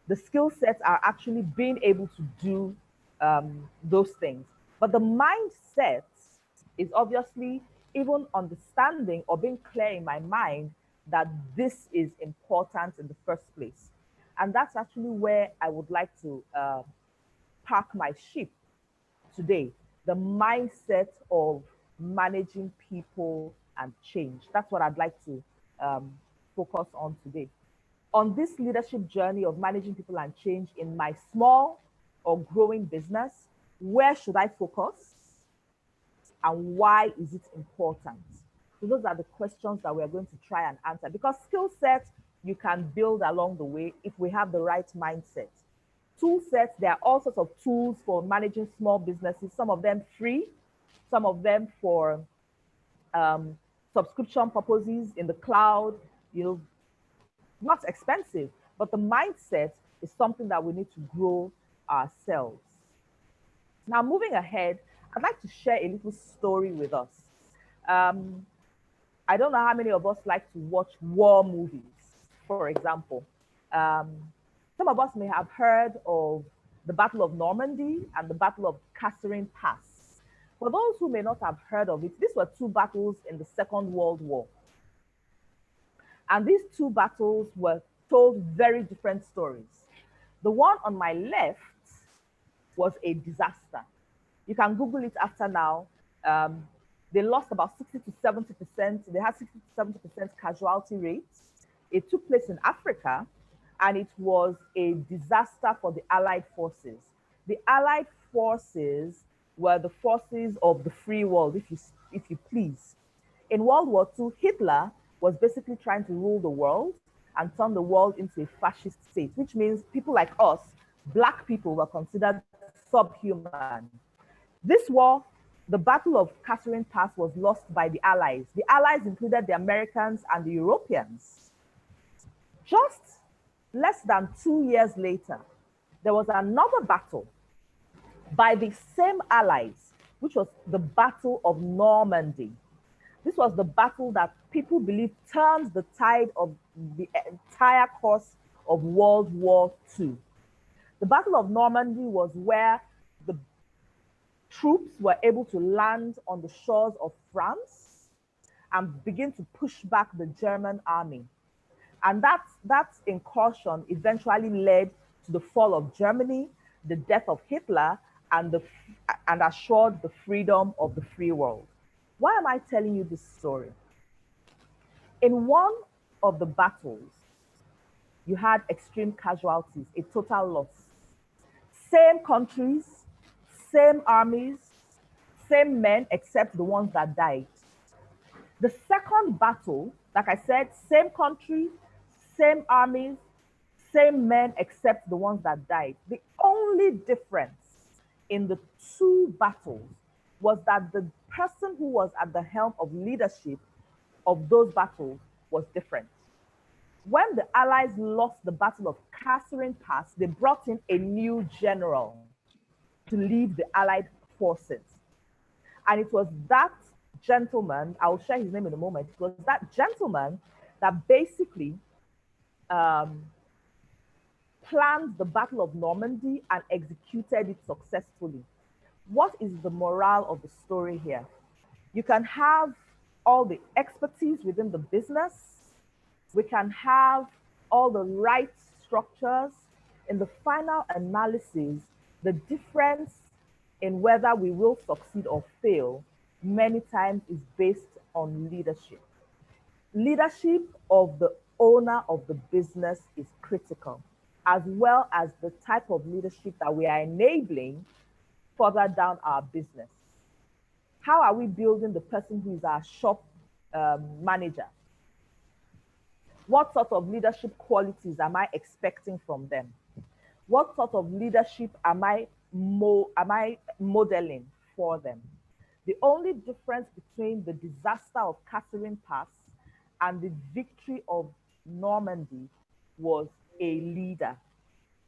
The skill sets are actually being able to do those things. But the mindset is obviously even understanding or being clear in my mind that this is important in the first place. And that's actually where I would like to park my ship today, the mindset of managing people and change. That's what I'd like to focus on today. On this leadership journey of managing people and change in my small or growing business, where should I focus? And why is it important? So those are the questions that we're going to try and answer, because skill sets you can build along the way if we have the right mindset. Tool sets, there are all sorts of tools for managing small businesses, some of them free, some of them for subscription purposes in the cloud, not expensive, but the mindset is something that we need to grow ourselves. Now, moving ahead, I'd like to share a little story with us. I don't know how many of us like to watch war movies, for example. Um, some of us may have heard of the Battle of Normandy and the Battle of Catherine Pass. For those who may not have heard of it, these were two battles in the Second World War. And these two battles were told very different stories. The one on my left was a disaster. You can Google it after now. They lost about 60 to 70%. They had 60 to 70% casualty rates. It took place in Africa, and it was a disaster for the Allied forces. The Allied forces were the forces of the free world, if you please. In World War II, Hitler was basically trying to rule the world and turn the world into a fascist state, which means people like us, Black people, were considered subhuman. This war, the Battle of Catherine Pass, was lost by the Allies. The Allies included the Americans and the Europeans. Just less than 2 years later, there was another battle by the same Allies, which was the Battle of Normandy. This was the battle that people believe turned the tide of the entire course of World War II. The Battle of Normandy was where the troops were able to land on the shores of France and begin to push back the German army. And that incursion eventually led to the fall of Germany, the death of Hitler, and assured the freedom of the free world. Why am I telling you this story? In one of the battles, you had extreme casualties, a total loss. Same countries, same armies, same men, except the ones that died. The second battle, like I said, same country, same armies, same men, except the ones that died. The only difference in the two battles was that the person who was at the helm of leadership of those battles was different. When the Allies lost the Battle of Catherine Pass, they brought in a new general to lead the Allied forces. And it was that gentleman, I will share his name in a moment, it was that gentleman that basically planned the Battle of Normandy and executed it successfully. What is the morale of the story here? You can have all the expertise within the business. We can have all the right structures. In the final analysis, the difference in whether we will succeed or fail many times is based on leadership. Leadership of the owner of the business is critical, as well as the type of leadership that we are enabling further down our business. How are we building the person who is our shop manager? What sort of leadership qualities am I expecting from them? What sort of leadership am I modeling for them? The only difference between the disaster of Catherine Pass and the victory of Normandy was a leader.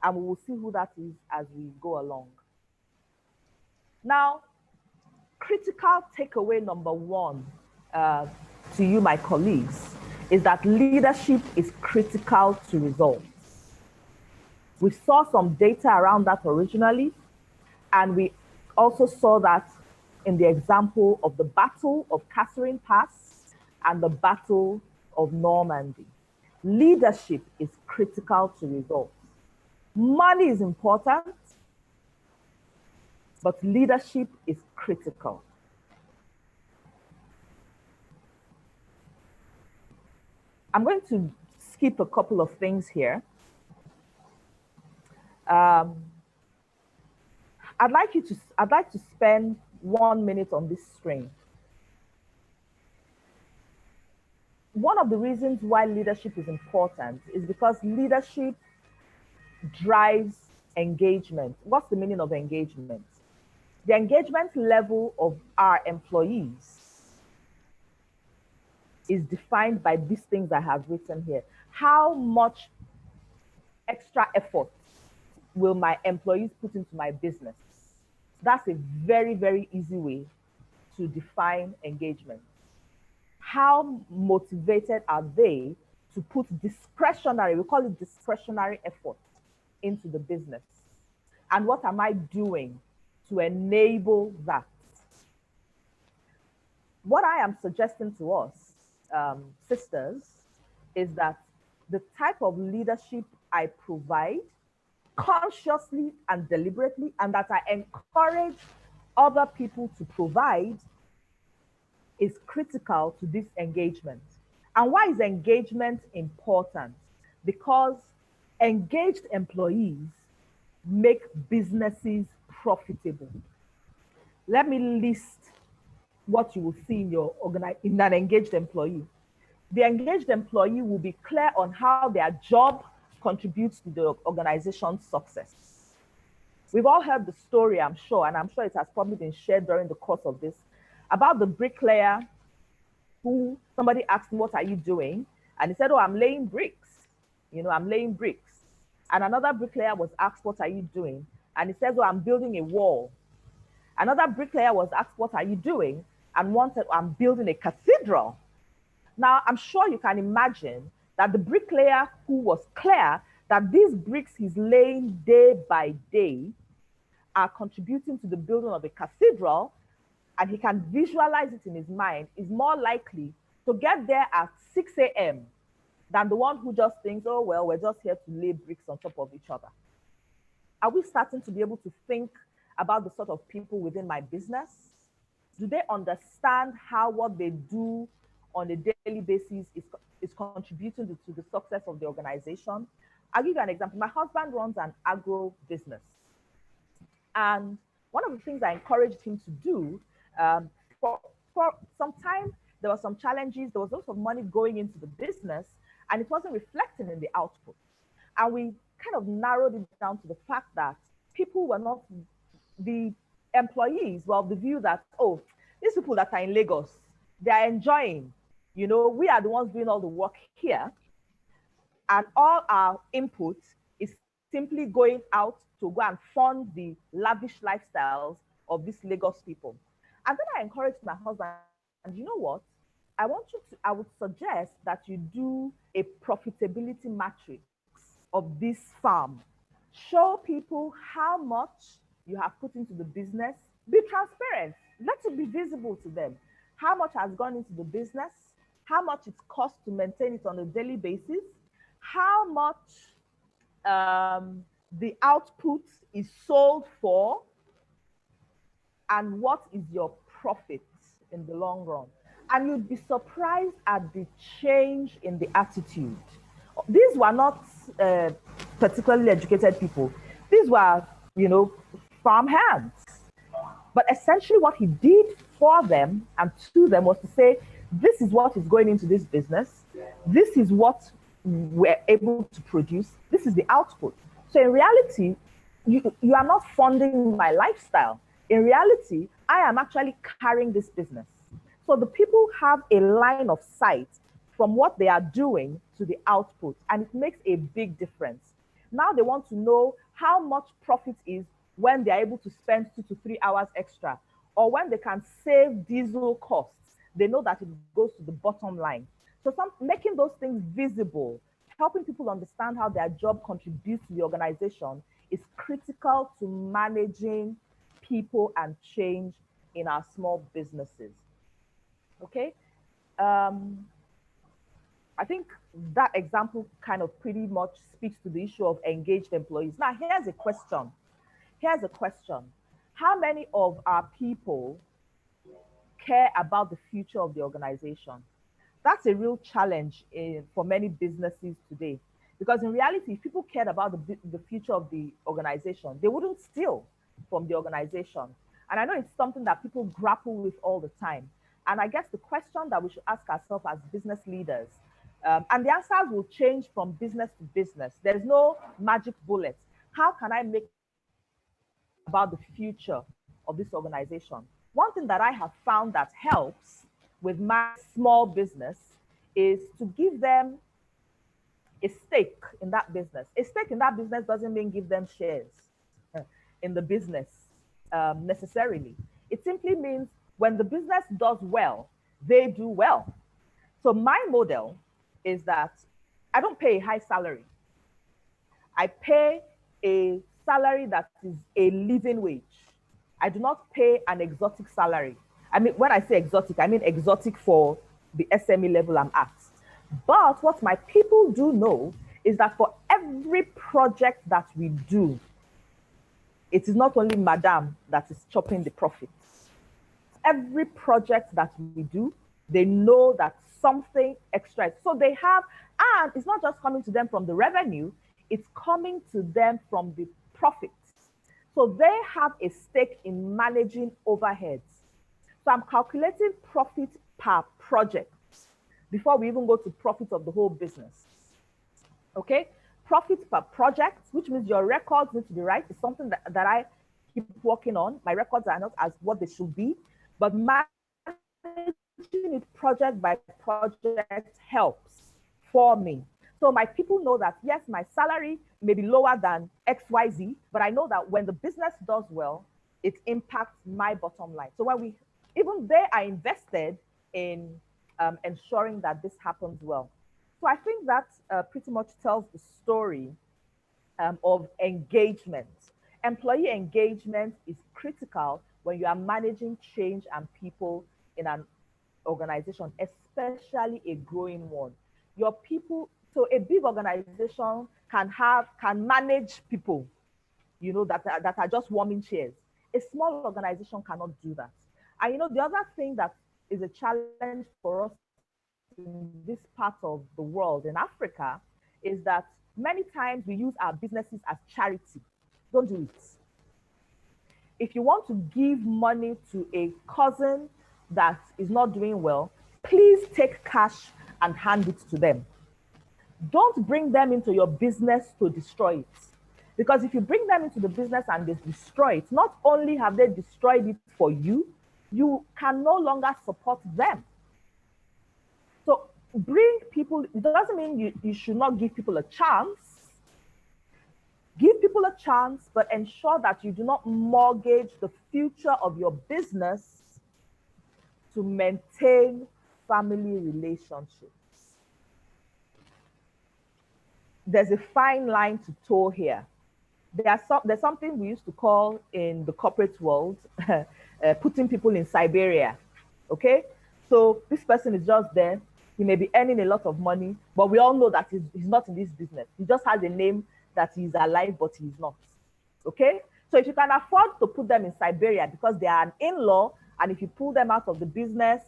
And we will see who that is as we go along. Now, critical takeaway number one to you, my colleagues, is that leadership is critical to results. We saw some data around that originally, and we also saw that in the example of the Battle of Catherine Pass and the Battle of Normandy. Leadership is critical to results. Money is important, but leadership is critical. I'm going to skip a couple of things here. I'd like to spend 1 minute on this screen. One of the reasons why leadership is important is because leadership drives engagement. What's the meaning of engagement? The engagement level of our employees is defined by these things I have written here. How much extra effort will my employees put into my business? That's a very, very easy way to define engagement. How motivated are they to put discretionary, we call it discretionary effort into the business? And what am I doing to enable that? What I am suggesting to us, sisters, is that the type of leadership I provide consciously and deliberately, and that I encourage other people to provide, is critical to this engagement. And why is engagement important? Because engaged employees make businesses profitable. Let me list what you will see in an engaged employee. The engaged employee will be clear on how their job contributes to the organization's success. We've all heard the story, I'm sure, and I'm sure it has probably been shared during the course of this, about the bricklayer who somebody asked him, what are you doing? And he said, oh, I'm laying bricks. I'm laying bricks. And another bricklayer was asked, what are you doing? And he says, oh, I'm building a wall. Another bricklayer was asked, what are you doing? And one said, I'm building a cathedral. Now, I'm sure you can imagine that the bricklayer who was clear that these bricks he's laying day by day are contributing to the building of a cathedral, and he can visualize it in his mind, is more likely to get there at 6 a.m. than the one who just thinks, oh, well, we're just here to lay bricks on top of each other. Are we starting to be able to think about the sort of people within my business? Do they understand how what they do on a daily basis is contributing to the success of the organization? I'll give you an example. My husband runs an agro business. And one of the things I encouraged him to do, for some time, there were some challenges. There was lots of money going into the business, and it wasn't reflecting in the output. And we kind of narrowed it down to the fact that people were not, the employees were of the view that, oh, these people that are in Lagos, they are enjoying. We are the ones doing all the work here, and all our input is simply going out to go and fund the lavish lifestyles of these Lagos people. And then I encouraged my husband, and you know what? I would suggest that you do a profitability matrix of this farm. Show people how much you have put into the business. Be transparent. Let it be visible to them. How much has gone into the business? How much it costs to maintain it on a daily basis? How much the output is sold for? And what is your profit in the long run? And you'd be surprised at the change in the attitude. These were not particularly educated people. These were, farm hands. But essentially what he did for them and to them was to say, this is what is going into this business. This is what we're able to produce. This is the output. So in reality, you are not funding my lifestyle. In reality, I am actually carrying this business. So the people have a line of sight from what they are doing to the output, and it makes a big difference. Now they want to know how much profit is when they're able to spend 2 to 3 hours extra, or when they can save diesel costs. They know that it goes to the bottom line. So making those things visible, helping people understand how their job contributes to the organization is critical to managing people and change in our small businesses. Okay? I think that example kind of pretty much speaks to the issue of engaged employees. Now, here's a question. How many of our people care about the future of the organization? That's a real challenge for many businesses today. Because in reality, if people cared about the future of the organization, they wouldn't steal from the organization. And I know it's something that people grapple with all the time. And I guess the question that we should ask ourselves as business leaders, and the answers will change from business to business. There's no magic bullet. How can I make about the future of this organization? One thing that I have found that helps with my small business is to give them a stake in that business. A stake in that business doesn't mean give them shares in the business. necessarily. It simply means when the business does well, they do well. So my model is that I don't pay a high salary. I pay a salary that is a living wage. I do not pay an exotic salary. I mean, when I say exotic, I mean exotic for the SME level I'm at. But what my people do know is that for every project that we do, it is not only Madame that is chopping the profits. Every project that we do, they know that something extra. So they have, and it's not just coming to them from the revenue, it's coming to them from the profits. So they have a stake in managing overheads. So I'm calculating profit per project before we even go to profit of the whole business. Okay? Profit per project, which means your records need to be right. It's something that I keep working on. My records are not as what they should be, but managing it project by project helps for me. So my people know that, yes, my salary may be lower than XYZ, but I know that when the business does well, it impacts my bottom line. So when even they are invested in ensuring that this happens well. So I think that pretty much tells the story of engagement. Employee engagement is critical when you are managing change and people in an organization, especially a growing one. Your people, so a big organization can manage people, you know, that are just warming chairs. A small organization cannot do that. And you know, the other thing that is a challenge for us in this part of the world, in Africa, is that many times we use our businesses as charity. Don't do it. If you want to give money to a cousin that is not doing well, please take cash and hand it to them. Don't bring them into your business to destroy it. Because if you bring them into the business and they destroy it, not only have they destroyed it for you, you can no longer support them. So bring people, it doesn't mean you should not give people a chance. Give people a chance, but ensure that you do not mortgage the future of your business to maintain family relationships. There's a fine line to toe here. There's something we used to call in the corporate world, putting people in Siberia, okay? So this person is just there. He may be earning a lot of money, but we all know that he's not in this business. He just has a name that he's alive, but he's not, okay? So if you can afford to put them in Siberia because they are an in-law, and if you pull them out of the business,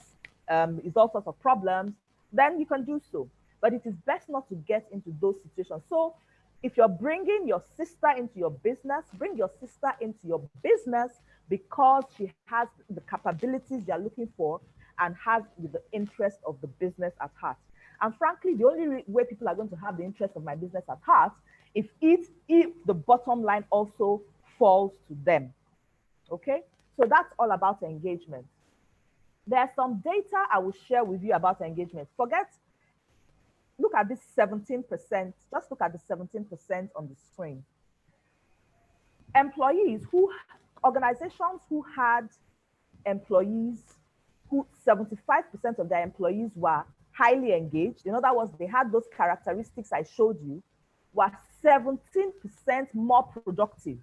it's all sorts of problems, then you can do so. But it is best not to get into those situations. So if you're bringing your sister into your business, bring your sister into your business because she has the capabilities you're looking for and has the interest of the business at heart. And frankly, the only way people are going to have the interest of my business at heart if the bottom line also falls to them, okay? So that's all about engagement. There's some data I will share with you about engagement. Look at this 17%, just look at the 17% on the screen. Organizations who had employees, 75% of their employees were highly engaged. In other words, they had those characteristics I showed you, were 17% more productive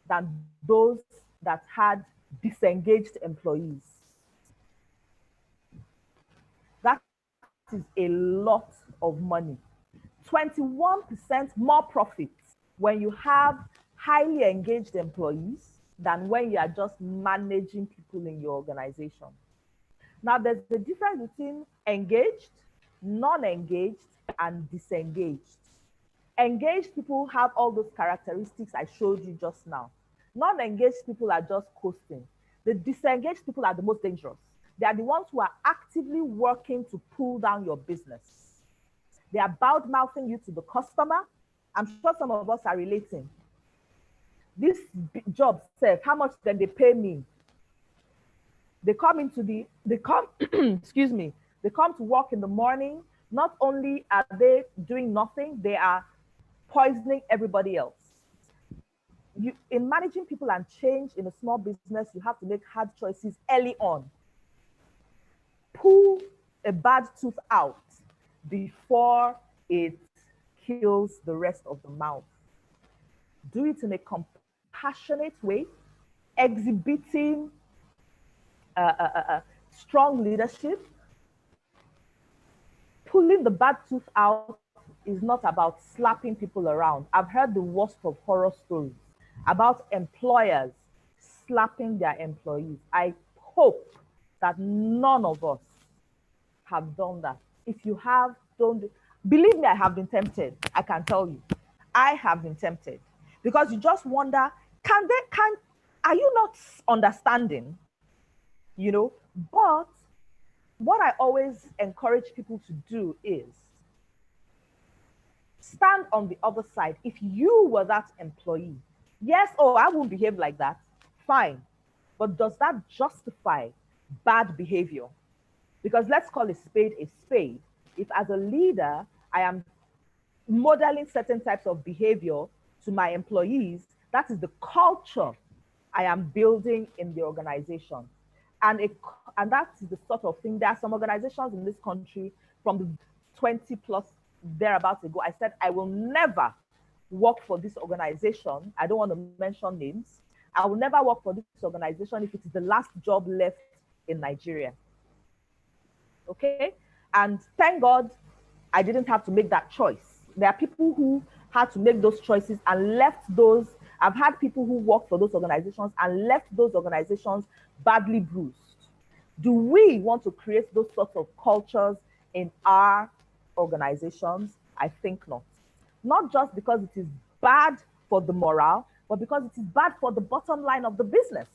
than those that had disengaged employees. That is a lot of money. 21% more profits when you have highly engaged employees than when you are just managing people in your organization. Now, there's the difference between engaged, non-engaged, and disengaged. Engaged people have all those characteristics I showed you just now. Non-engaged people are just coasting. The disengaged people are the most dangerous. They are the ones who are actively working to pull down your business. They are bad-mouthing you to the customer. I'm sure some of us are relating. This job says, how much then they pay me? They come excuse me, they come to work in the morning. Not only are they doing nothing, they are poisoning everybody else. in managing people and change in a small business, you have to make hard choices early on. Pull a bad tooth out before it kills the rest of the mouth. Do it in a compassionate way, exhibiting strong leadership. Pulling the bad tooth out is not about slapping people around. I've heard the worst of horror stories about employers slapping their employees. I hope that none of us have done that. If you have, don't. Believe me, I have been tempted. I can tell you. I have been tempted. Because you just wonder, are you not understanding? You know, but what I always encourage people to do is stand on the other side. If you were that employee, yes, oh, I won't behave like that, fine. But does that justify bad behavior? Because let's call a spade a spade. If as a leader, I am modeling certain types of behavior to my employees, that is the culture I am building in the organization. And that is the sort of thing. There are some organizations in this country from the 20 plus thereabouts ago. I said, I will never work for this organization. I don't want to mention names. I will never work for this organization if it is the last job left in Nigeria. Okay? And thank God I didn't have to make that choice. There are people who had to make those choices and left those. I've had people who worked for those organizations and left those organizations badly bruised. Do we want to create those sorts of cultures in our organizations? I think not. Not just because it is bad for the morale, but because it is bad for the bottom line of the business.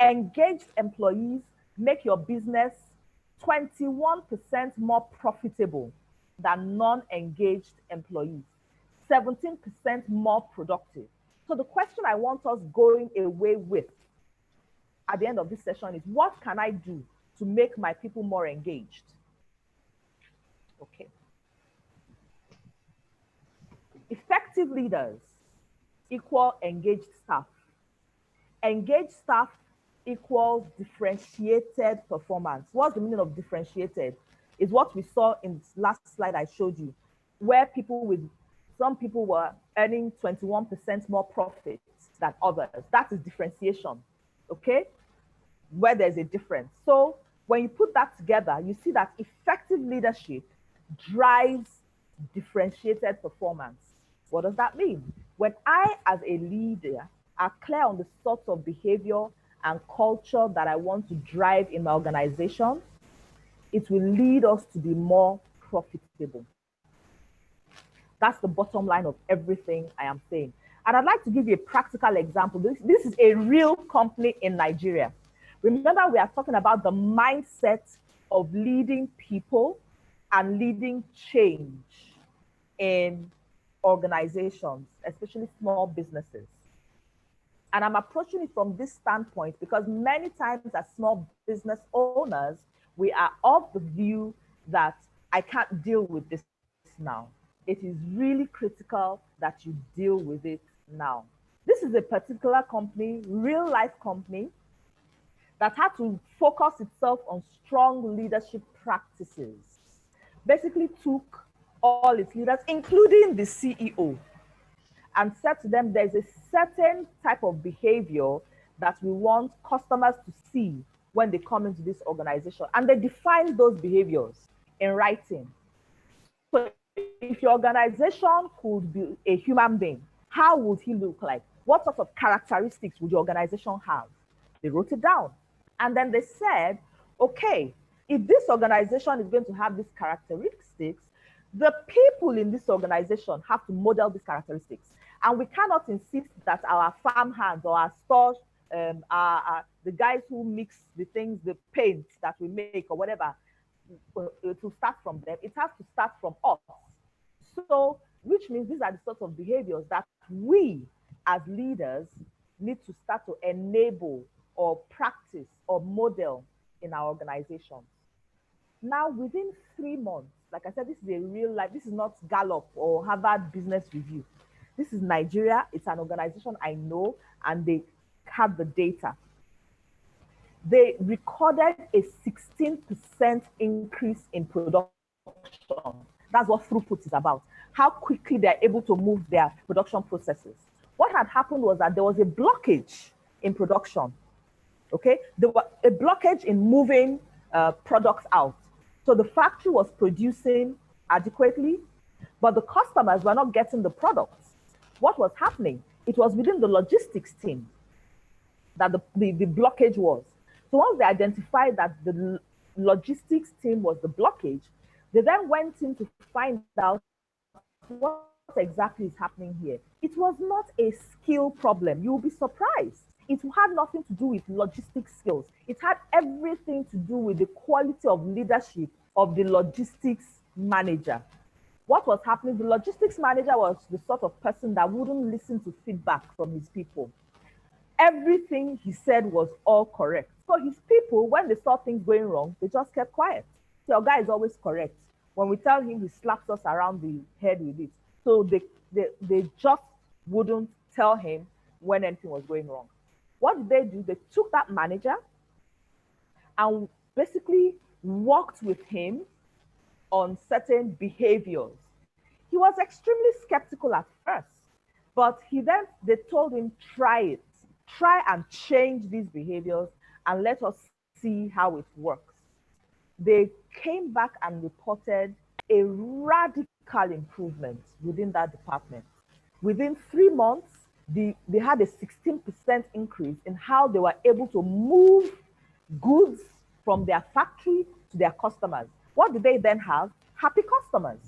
Engaged employees make your business 21% more profitable than non-engaged employees, 17% more productive. So the question I want us going away with at the end of this session is, what can I do to make my people more engaged? Okay. Effective leaders equal engaged staff. Engaged staff equals differentiated performance. What's the meaning of differentiated? Is what we saw in this last slide I showed you, where some people were earning 21% more profits than others. That is differentiation, okay? Where there's a difference. So when you put that together, you see that effective leadership drives differentiated performance. What does that mean? When I, as a leader, are clear on the sorts of behavior and culture that I want to drive in my organization, it will lead us to be more profitable. That's the bottom line of everything I am saying. And I'd like to give you a practical example. This is a real company in Nigeria. Remember, we are talking about the mindset of leading people and leading change in organizations, especially small businesses. And I'm approaching it from this standpoint because many times as small business owners, we are of the view that I can't deal with this now. It is really critical that you deal with it now. This is a particular company, real life company, that had to focus itself on strong leadership practices. Basically took all its leaders, including the CEO, and said to them, there's a certain type of behavior that we want customers to see when they come into this organization. And they defined those behaviors in writing. So if your organization could be a human being, how would he look like? What sort of characteristics would your organization have? They wrote it down. And then they said, okay, if this organization is going to have these characteristics, the people in this organization have to model these characteristics. And we cannot insist that our farm hands or our stores, the guys who mix the things, the paint that we make or whatever, to start from them. It has to start from us. So, which means these are the sorts of behaviors that we as leaders need to start to enable or practice or model in our organizations. Now, within 3 months, like I said, this is a real life, this is not Gallup or Harvard Business Review. This is Nigeria. It's an organization I know, and they have the data. They recorded a 16% increase in production. That's what throughput is about. How quickly they're able to move their production processes. What had happened was that there was a blockage in production. Okay, there was a blockage in moving products out. So the factory was producing adequately, but the customers were not getting the products. What was happening? It was within the logistics team that the blockage was. So once they identified that the logistics team was the blockage, they then went in to find out what exactly is happening here. It was not a skill problem. You will be surprised. It had nothing to do with logistics skills. It had everything to do with the quality of leadership of the logistics manager. What was happening? The logistics manager was the sort of person that wouldn't listen to feedback from his people. Everything he said was all correct. So his people, when they saw things going wrong, they just kept quiet. So your guy is always correct. When we tell him, he slaps us around the head with it. So they just wouldn't tell him when anything was going wrong. What did they do? They took that manager and basically worked with him on certain behaviors. He was extremely skeptical at first, but they told him, try it. Try and change these behaviors and let us see how it works. They came back and reported a radical improvement within that department. Within 3 months, they had a 16% increase in how they were able to move goods from their factory to their customers. What did they then have? Happy customers.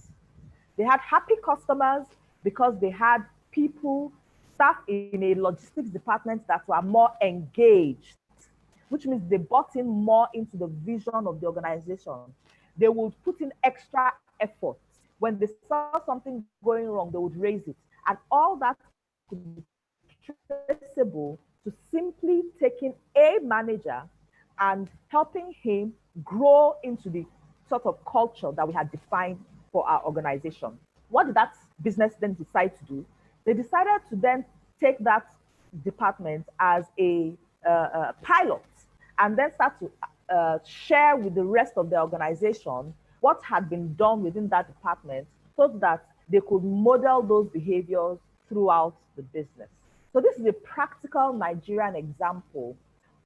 They had happy customers because they had people, staff in a logistics department that were more engaged, which means they bought in more into the vision of the organization. They would put in extra effort. When they saw something going wrong, they would raise it. And all that could be traceable to simply taking a manager and helping him grow into the sort of culture that we had defined for our organization. What did that business then decide to do? They decided to then take that department as a pilot and then start to share with the rest of the organization what had been done within that department so that they could model those behaviors throughout the business. So this is a practical Nigerian example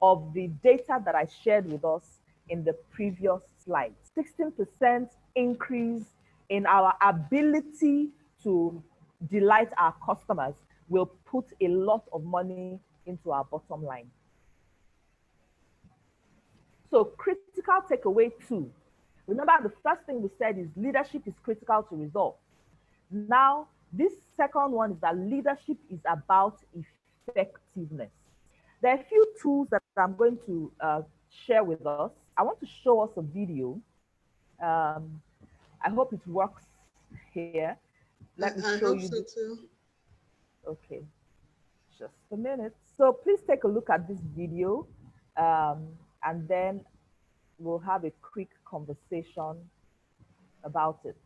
of the data that I shared with us in the previous slide. 16% increase in our ability to delight our customers will put a lot of money into our bottom line. So critical takeaway 2. Remember, the first thing we said is leadership is critical to results. Now, this second one is that leadership is about effectiveness. There are a few tools that I'm going to share with us. I want to show us a video. I hope it works here. Let me show you. So too. Okay, just a minute. So please take a look at this video, and then we'll have a quick conversation about it.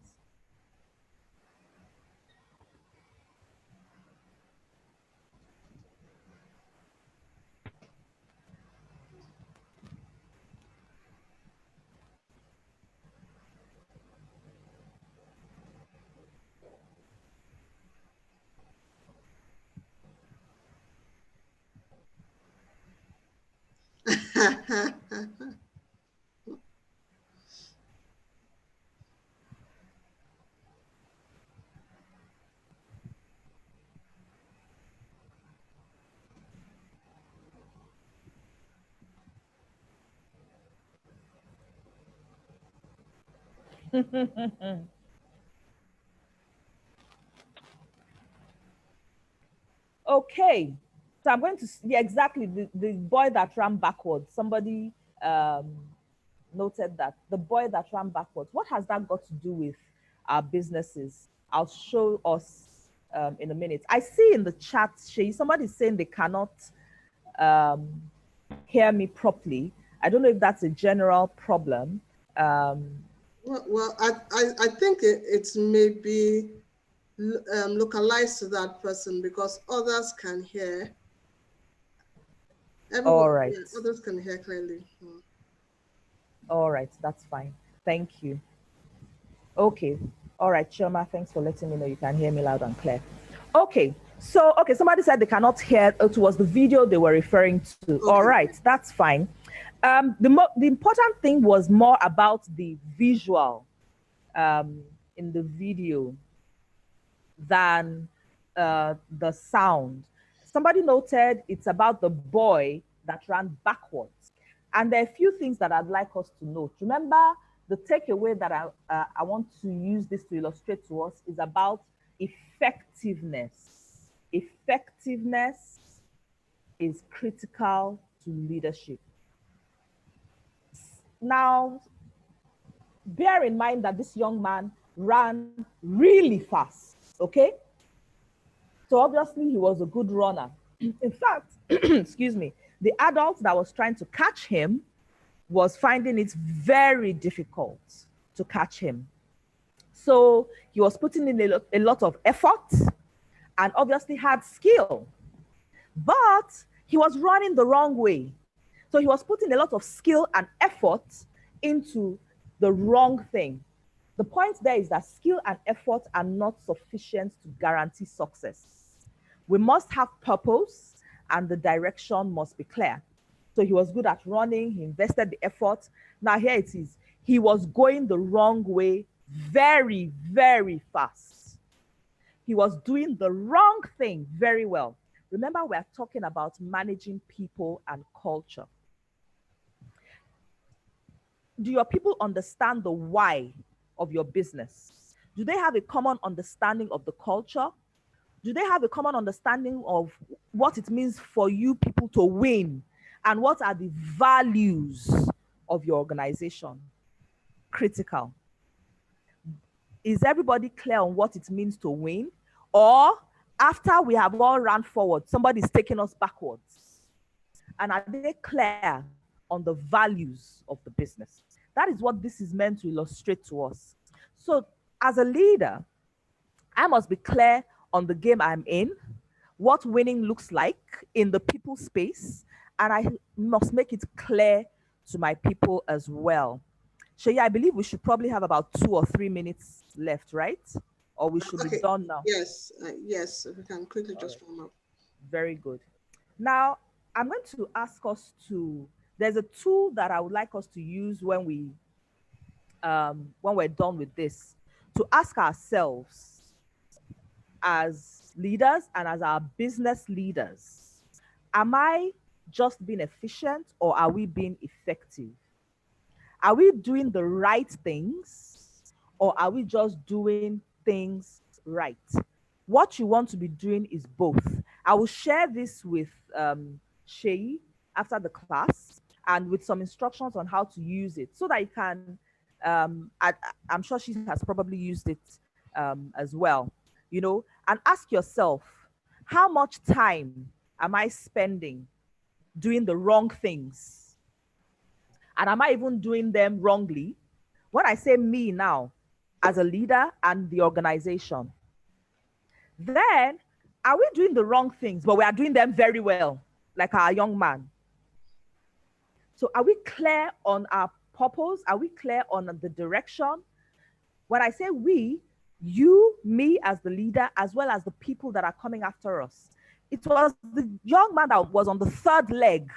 Okay, so I'm going to, yeah, exactly, the boy that ran backwards. Somebody noted that, the boy that ran backwards. What has that got to do with our businesses? I'll show us in a minute. I see in the chat, Shay, somebody's saying they cannot hear me properly. I don't know if that's a general problem. Well, I think it's maybe localized to that person because others can hear. All Everyone, right. yeah, others can hear clearly. All right, that's fine. Thank you. Okay. All right, Choma, thanks for letting me know you can hear me loud and clear. Okay. So, okay, somebody said they cannot hear. It was the video they were referring to. Okay. All right, that's fine. The important thing was more about the visual in the video than the sound. Somebody noted it's about the boy that ran backwards. And there are a few things that I'd like us to note. Remember, the takeaway that I want to use this to illustrate to us is about effectiveness. Effectiveness is critical to leadership. Now, bear in mind that this young man ran really fast, okay? So obviously he was a good runner. In fact, excuse me, the adult that was trying to catch him was finding it very difficult to catch him. So he was putting in a lot of effort and obviously had skill, but he was running the wrong way. So he was putting a lot of skill and effort into the wrong thing. The point there is that skill and effort are not sufficient to guarantee success. We must have purpose and the direction must be clear. So he was good at running, he invested the effort. Now here it is. He was going the wrong way very, very fast. He was doing the wrong thing very well. Remember, we're talking about managing people and culture. Do your people understand the why of your business? Do they have a common understanding of the culture? Do they have a common understanding of what it means for you people to win? And what are the values of your organization? Critical. Is everybody clear on what it means to win? Or after we have all run forward, somebody's taking us backwards? And are they clear on the values of the business? That is what this is meant to illustrate to us. So as a leader, I must be clear on the game I'm in, what winning looks like in the people space, and I must make it clear to my people as well. Shaya, I believe we should probably have about 2 or 3 minutes left, right? Or we should be done now. Yes, yes, we can quickly just warm up. Very good. Now, I'm going to ask us to, there's a tool that I would like us to use when we're done with this, to ask ourselves as leaders and as our business leaders, am I just being efficient or are we being effective? Are we doing the right things or are we just doing things right? What you want to be doing is both. I will share this with Shay after the class and with some instructions on how to use it so that you can, I'm sure she has probably used it as well, you know, and ask yourself, how much time am I spending doing the wrong things? And am I even doing them wrongly? When I say me now, as a leader and the organization, then are we doing the wrong things, but we are doing them very well, like our young man? So are we clear on our purpose? Are we clear on the direction? When I say we, you, me as the leader, as well as the people that are coming after us. It was the young man that was on the third leg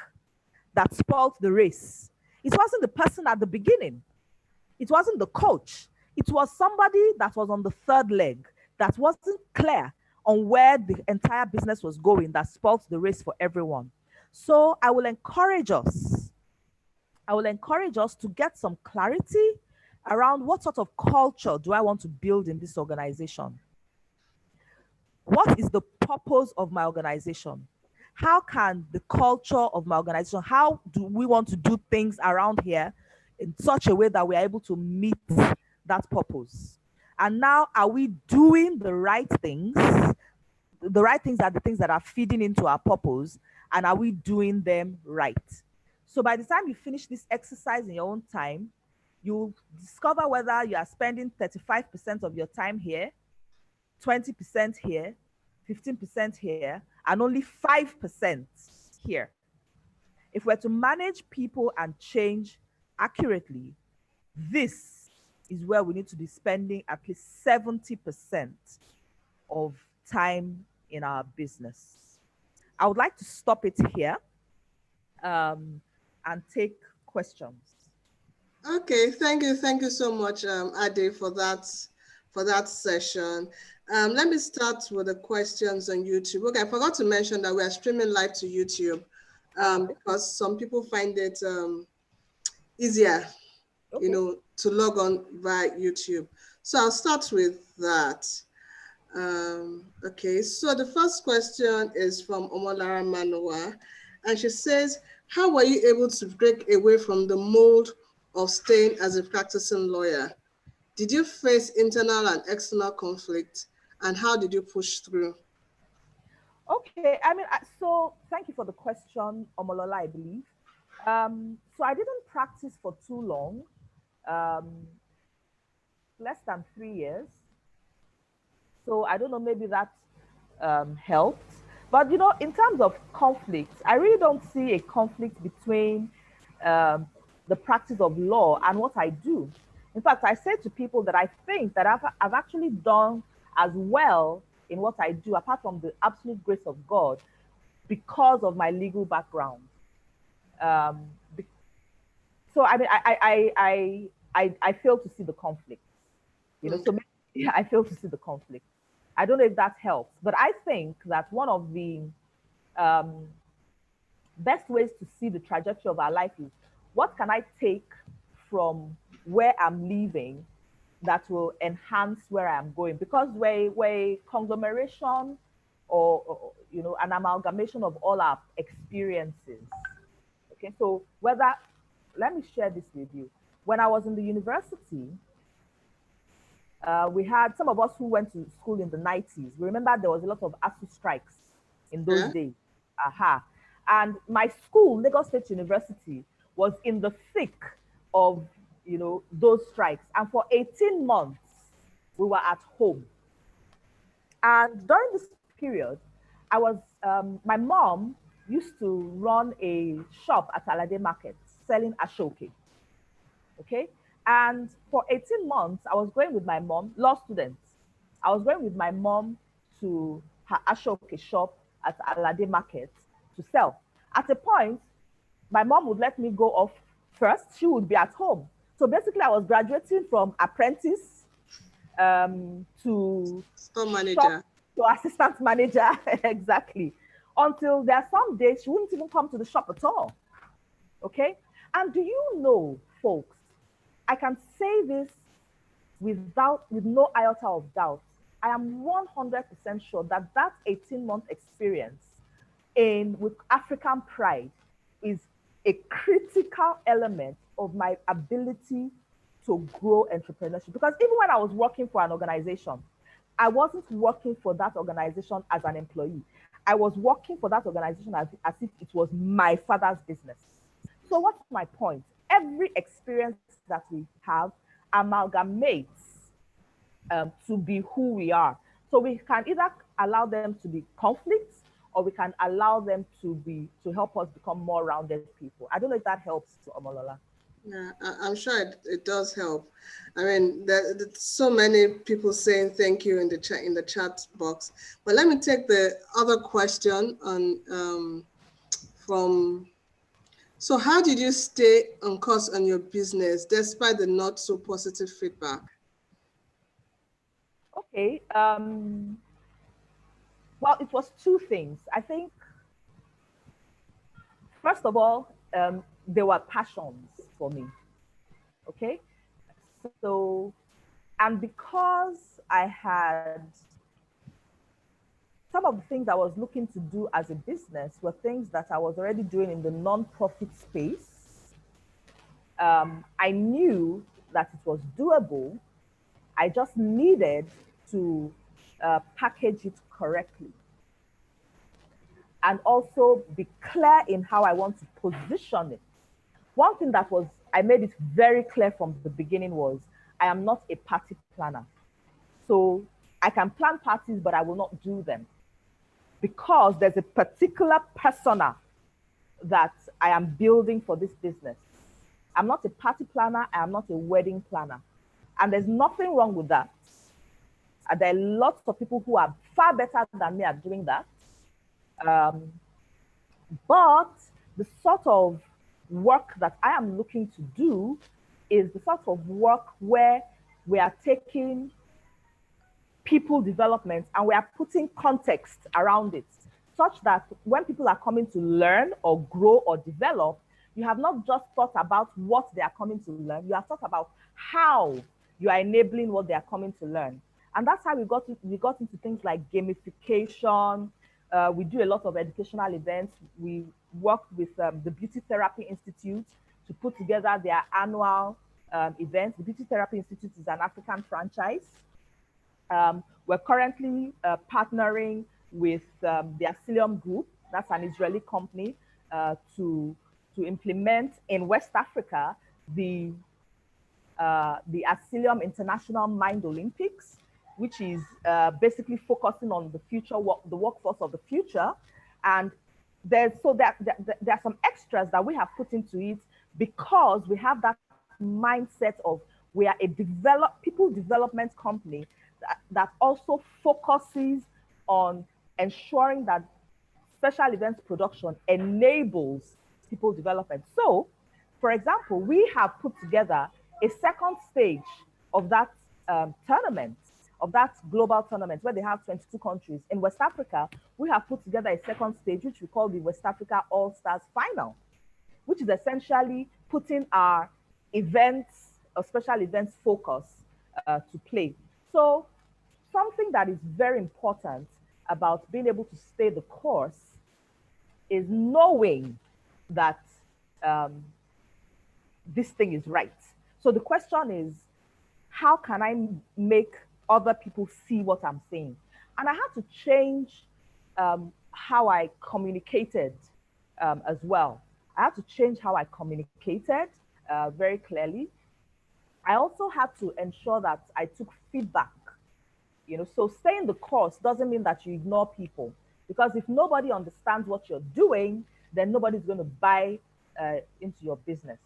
that spoiled the race. It wasn't the person at the beginning. It wasn't the coach. It was somebody that was on the third leg that wasn't clear on where the entire business was going that spoiled the race for everyone. So I will encourage us to get some clarity around what sort of culture do I want to build in this organization? What is the purpose of my organization? How can the culture of my organization, how do we want to do things around here in such a way that we're able to meet that purpose? And now, are we doing the right things? The right things are the things that are feeding into our purpose, and are we doing them right? So by the time you finish this exercise in your own time, you'll discover whether you are spending 35% of your time here, 20% here, 15% here, and only 5% here. If we're to manage people and change accurately, this is where we need to be spending at least 70% of time in our business. I would like to stop it here and take questions. Okay, thank you so much, Ade, for that session. Let me start with the questions on YouTube. Okay, I forgot to mention that we are streaming live to YouTube because some people find it easier, Okay. you know, to log on via YouTube. So I'll start with that. Okay, so the first question is from Omolara Manoa, and she says, how were you able to break away from the mold of staying as a practicing lawyer? Did you face internal and external conflict, and how did you push through? Okay, I mean, so thank you for the question, Omolola, I believe. So I didn't practice for too long, less than 3 years. So I don't know, maybe that helped. But, you know, in terms of conflict, I really don't see a conflict between the practice of law and what I do. In fact, I say to people that I think that I've actually done as well in what I do, apart from the absolute grace of God, because of my legal background. So I mean, I fail to see the conflict. You know, so maybe I fail to see the conflict. I don't know if that helps, but I think that one of the best ways to see the trajectory of our life is, what can I take from where I'm living that will enhance where I'm going? Because we're a conglomeration or, you know, an amalgamation of all our experiences. Okay, so let me share this with you. When I was in the university, we had some of us who went to school in the 90s. We remember there was a lot of ASU strikes in those days. And my school, Lagos State University, was in the thick of, you know, those strikes. And for 18 months, we were at home. And during this period, my mom used to run a shop at Alade Market selling ashoke. Okay. And for 18 months, I was going with my mom, law students. I was going with my mom to her ashoke shop at Alade Market to sell. At a point, my mom would let me go off first. She would be at home. So basically, I was graduating from apprentice to store manager, to assistant manager, exactly. Until there are some days she wouldn't even come to the shop at all. Okay? And do you know, folks, I can say this with no iota of doubt. I am 100% sure that 18-month experience with African Pride is a critical element of my ability to grow entrepreneurship. Because even when I was working for an organization, I wasn't working for that organization as an employee. I was working for that organization as if it was my father's business. So what's my point? Every experience that we have amalgamates to be who we are. So we can either allow them to be conflicts, or we can allow them to help us become more rounded people. I don't know if that helps, Omolola. Yeah, I'm sure it does help. I mean, there's so many people saying thank you in the chat box. But let me take the other question on from. So how did you stay on course on your business despite the not so positive feedback? Okay. Well, it was two things. I think, first of all, there were passions for me. Okay. So, and because I had some of the things I was looking to do as a business were things that I was already doing in the non-profit space, I knew that it was doable. I just needed to package it correctly. And also be clear in how I want to position it. One thing that I made it very clear from the beginning was, I am not a party planner. So I can plan parties, but I will not do them because there's a particular persona that I am building for this business. I'm not a party planner. I am not a wedding planner. And there's nothing wrong with that. There are lots of people who are far better than me at doing that. But the sort of work that I am looking to do is the sort of work where we are taking people development and we are putting context around it, such that when people are coming to learn or grow or develop, you have not just thought about what they are coming to learn, you have thought about how you are enabling what they are coming to learn. And that's how we got into things like gamification. We do a lot of educational events. We work with the Beauty Therapy Institute to put together their annual events. The Beauty Therapy Institute is an African franchise. We're currently partnering with the Asilium Group, that's an Israeli company, to implement in West Africa the Asilium International Mind Olympics, which is basically focusing on the future, the workforce of the future. And there are some extras that we have put into it because we have that mindset of we are a people development company that also focuses on ensuring that special events production enables people development. So, for example, we have put together a second stage of that tournament, of that global tournament where they have 22 countries. In West Africa, we have put together a second stage, which we call the West Africa All-Stars Final, which is essentially putting our events, or special events focus to play. So something that is very important about being able to stay the course is knowing that this thing is right. So the question is, how can I make other people see what I'm saying? And I had to change how I communicated as well. I had to change how I communicated very clearly. I also had to ensure that I took feedback. So staying the course doesn't mean that you ignore people, because if nobody understands what you're doing, then nobody's going to buy into your business.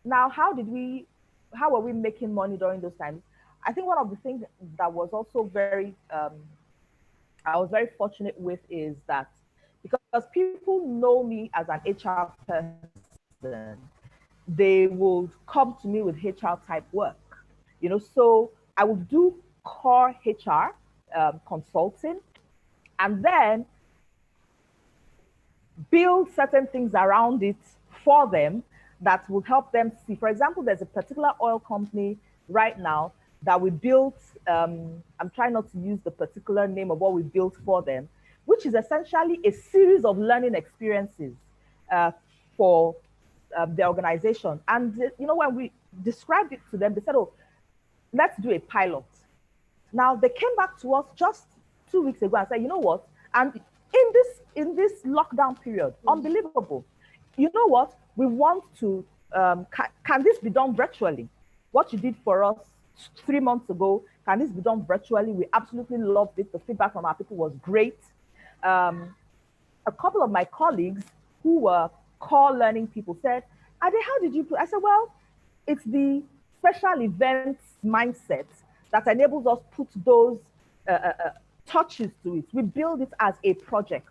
Now, how were we making money during those times? I think one of the things that was also I was very fortunate with is that because people know me as an HR person, they will come to me with HR type work. So I would do core HR consulting, and then build certain things around it for them that will help them see. For example, there's a particular oil company right now that we built, I'm trying not to use the particular name of what we built for them, which is essentially a series of learning experiences for the organization. And when we described it to them, they said, oh, let's do a pilot. Now they came back to us just 2 weeks ago and said, you know what? And in this lockdown period, unbelievable. You know what? We want to, can this be done virtually? What you did for us 3 months ago, can this be done virtually? We absolutely loved it. The feedback from our people was great. A couple of my colleagues who were core learning people said, Ade, how did you put? I said, well, it's the special events mindset that enables us put those touches to it. We build it as a project,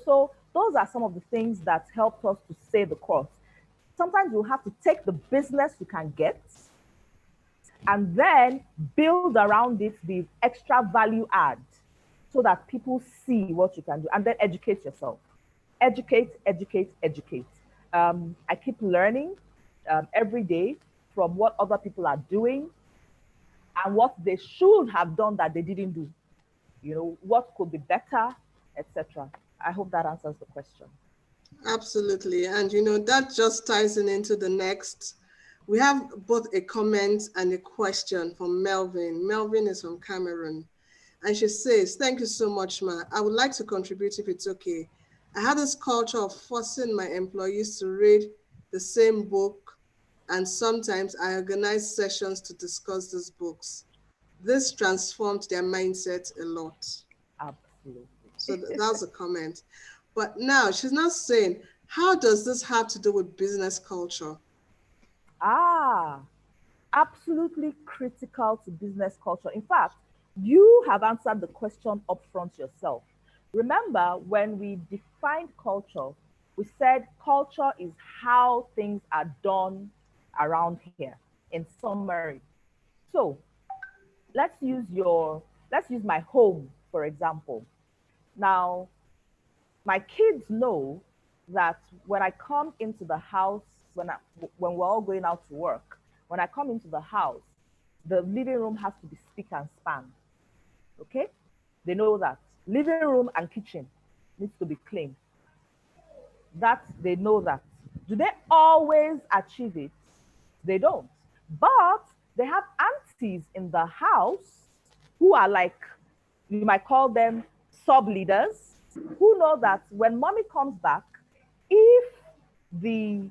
so those are some of the things that helped us to stay the course. Sometimes you have to take the business you can get and then build around it the extra value add so that people see what you can do, and then educate yourself. Educate, educate, educate. I keep learning every day from what other people are doing and what they should have done that they didn't do. What could be better, etc. I hope that answers the question. Absolutely. And that just ties into the next. We have both a comment and a question from Melvin. Melvin is from Cameroon. And she says, thank you so much, Ma. I would like to contribute if it's okay. I had this culture of forcing my employees to read the same book, and sometimes I organize sessions to discuss these books. this transformed their mindset a lot. Absolutely. So that was a comment. But now she's not saying, how does this have to do with business culture? Ah, absolutely critical to business culture. In fact, you have answered the question up front yourself. Remember, when we defined culture, we said culture is how things are done around here, in summary. So let's use my home, for example. Now, my kids know that when I come into the house, when we're all going out to work, when I come into the house, the living room has to be spick and span. Okay? They know that. Living room and kitchen needs to be clean. That they know that. Do they always achieve it? They don't. But they have aunties in the house who are like, you might call them sub leaders, who know that when mommy comes back, if the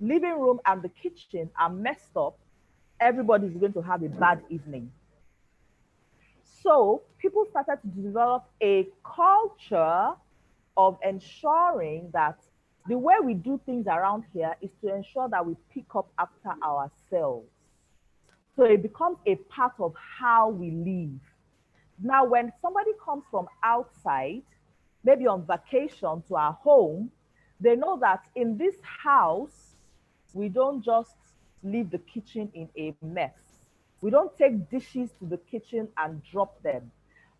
living room and the kitchen are messed up, everybody's going to have a bad evening. So people started to develop a culture of ensuring that the way we do things around here is to ensure that we pick up after ourselves. So it becomes a part of how we live. Now, when somebody comes from outside, maybe on vacation to our home, they know that in this house, we don't just leave the kitchen in a mess. We don't take dishes to the kitchen and drop them.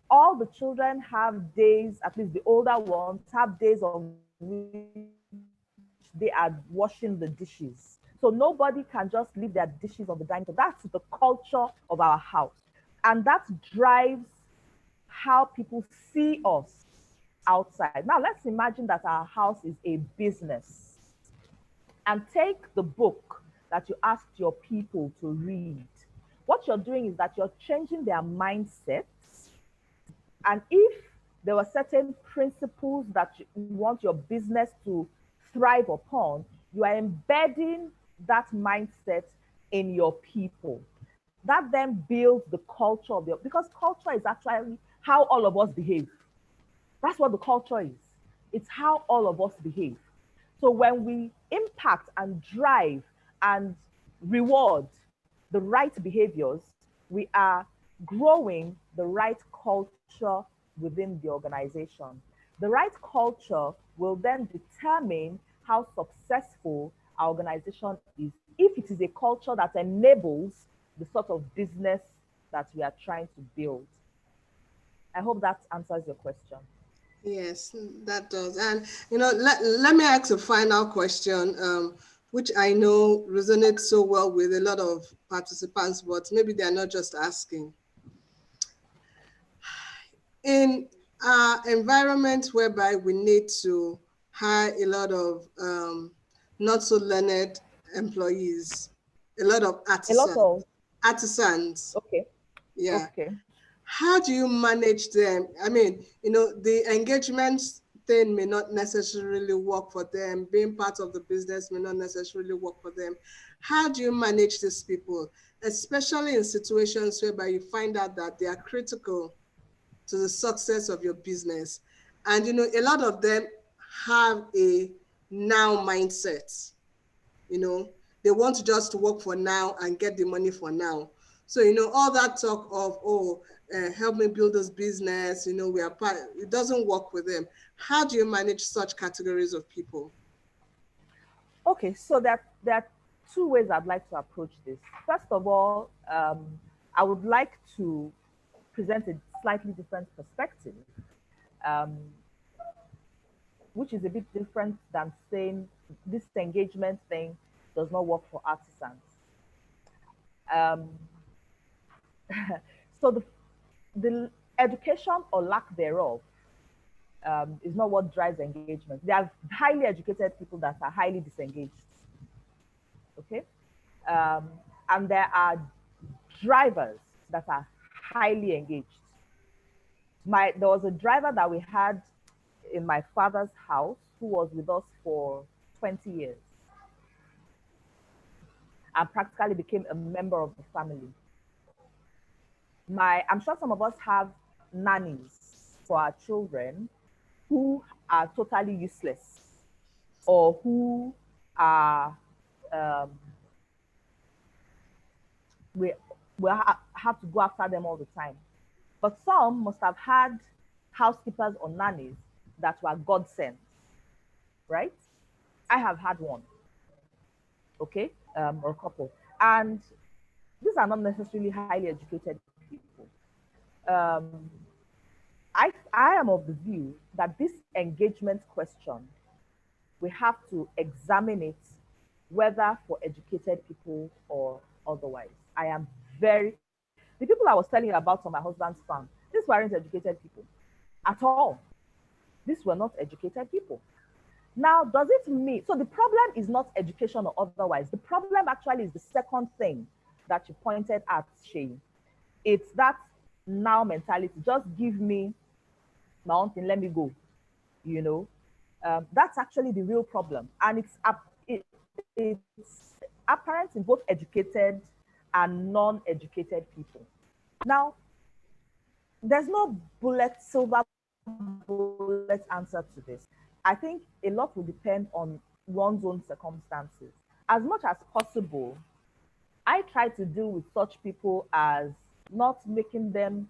All the children have days, at least the older ones, have days on which they are washing the dishes. So nobody can just leave their dishes on the dining table. That's the culture of our house. And that drives how people see us outside. Now, let's imagine that our house is a business. And take the book that you asked your people to read. What you're doing is that you're changing their mindsets. And if there were certain principles that you want your business to thrive upon, you are embedding that mindset in your people. That then builds the culture of your, because culture is actually how all of us behave. That's what the culture is. It's how all of us behave. So when we impact and drive and reward the right behaviors, we are growing the right culture within the organization. The right culture will then determine how successful our organization is, if it is a culture that enables the sort of business that we are trying to build. I hope that answers your question. Yes, that does. And, let me ask a final question, which I know resonates so well with a lot of participants, but maybe they're not just asking. In our environment whereby we need to hire a lot of not so learned employees, a lot of A lot of, artisans. okay, Yeah. okay. How do you manage them? I mean, the engagement thing may not necessarily work for them. Being part of the business may not necessarily work for them. How do you manage these people, especially in situations whereby you find out that they are critical to the success of your business? And, a lot of them have a now mindset. They want to just work for now and get the money for now. So, all that talk of, help me build this business, we are part, it doesn't work with them. How do you manage such categories of people? Okay, so there are two ways I'd like to approach this. First of all, I would like to present a slightly different perspective, um, which is a bit different than saying this engagement thing does not work for artisans. Um, so the education or lack thereof is not what drives engagement. There are highly educated people that are highly disengaged. Okay, um, and there are drivers that are highly engaged. There was a driver that we had in my father's house who was with us for 20 years and practically became a member of the family. I'm sure some of us have nannies for our children who are totally useless or who are um, we have to go after them all the time. But some must have had housekeepers or nannies that were God sent, right? I have had one, okay, or a couple. And these are not necessarily highly educated people. Um, I am of the view that this engagement question, we have to examine it whether for educated people or otherwise. I am the people I was telling you about on my husband's farm, these weren't educated people at all. These were not educated people. Now, does it mean, so the problem is not education or otherwise. The problem actually is the second thing that you pointed at, Shay. It's that now mentality. Just give me my own thing, let me go. You know, that's actually the real problem. And it's apparent in both educated and non-educated people. Now, there's no silver bullet answer to this. I think a lot will depend on one's own circumstances. As much as possible, I try to deal with such people as not making them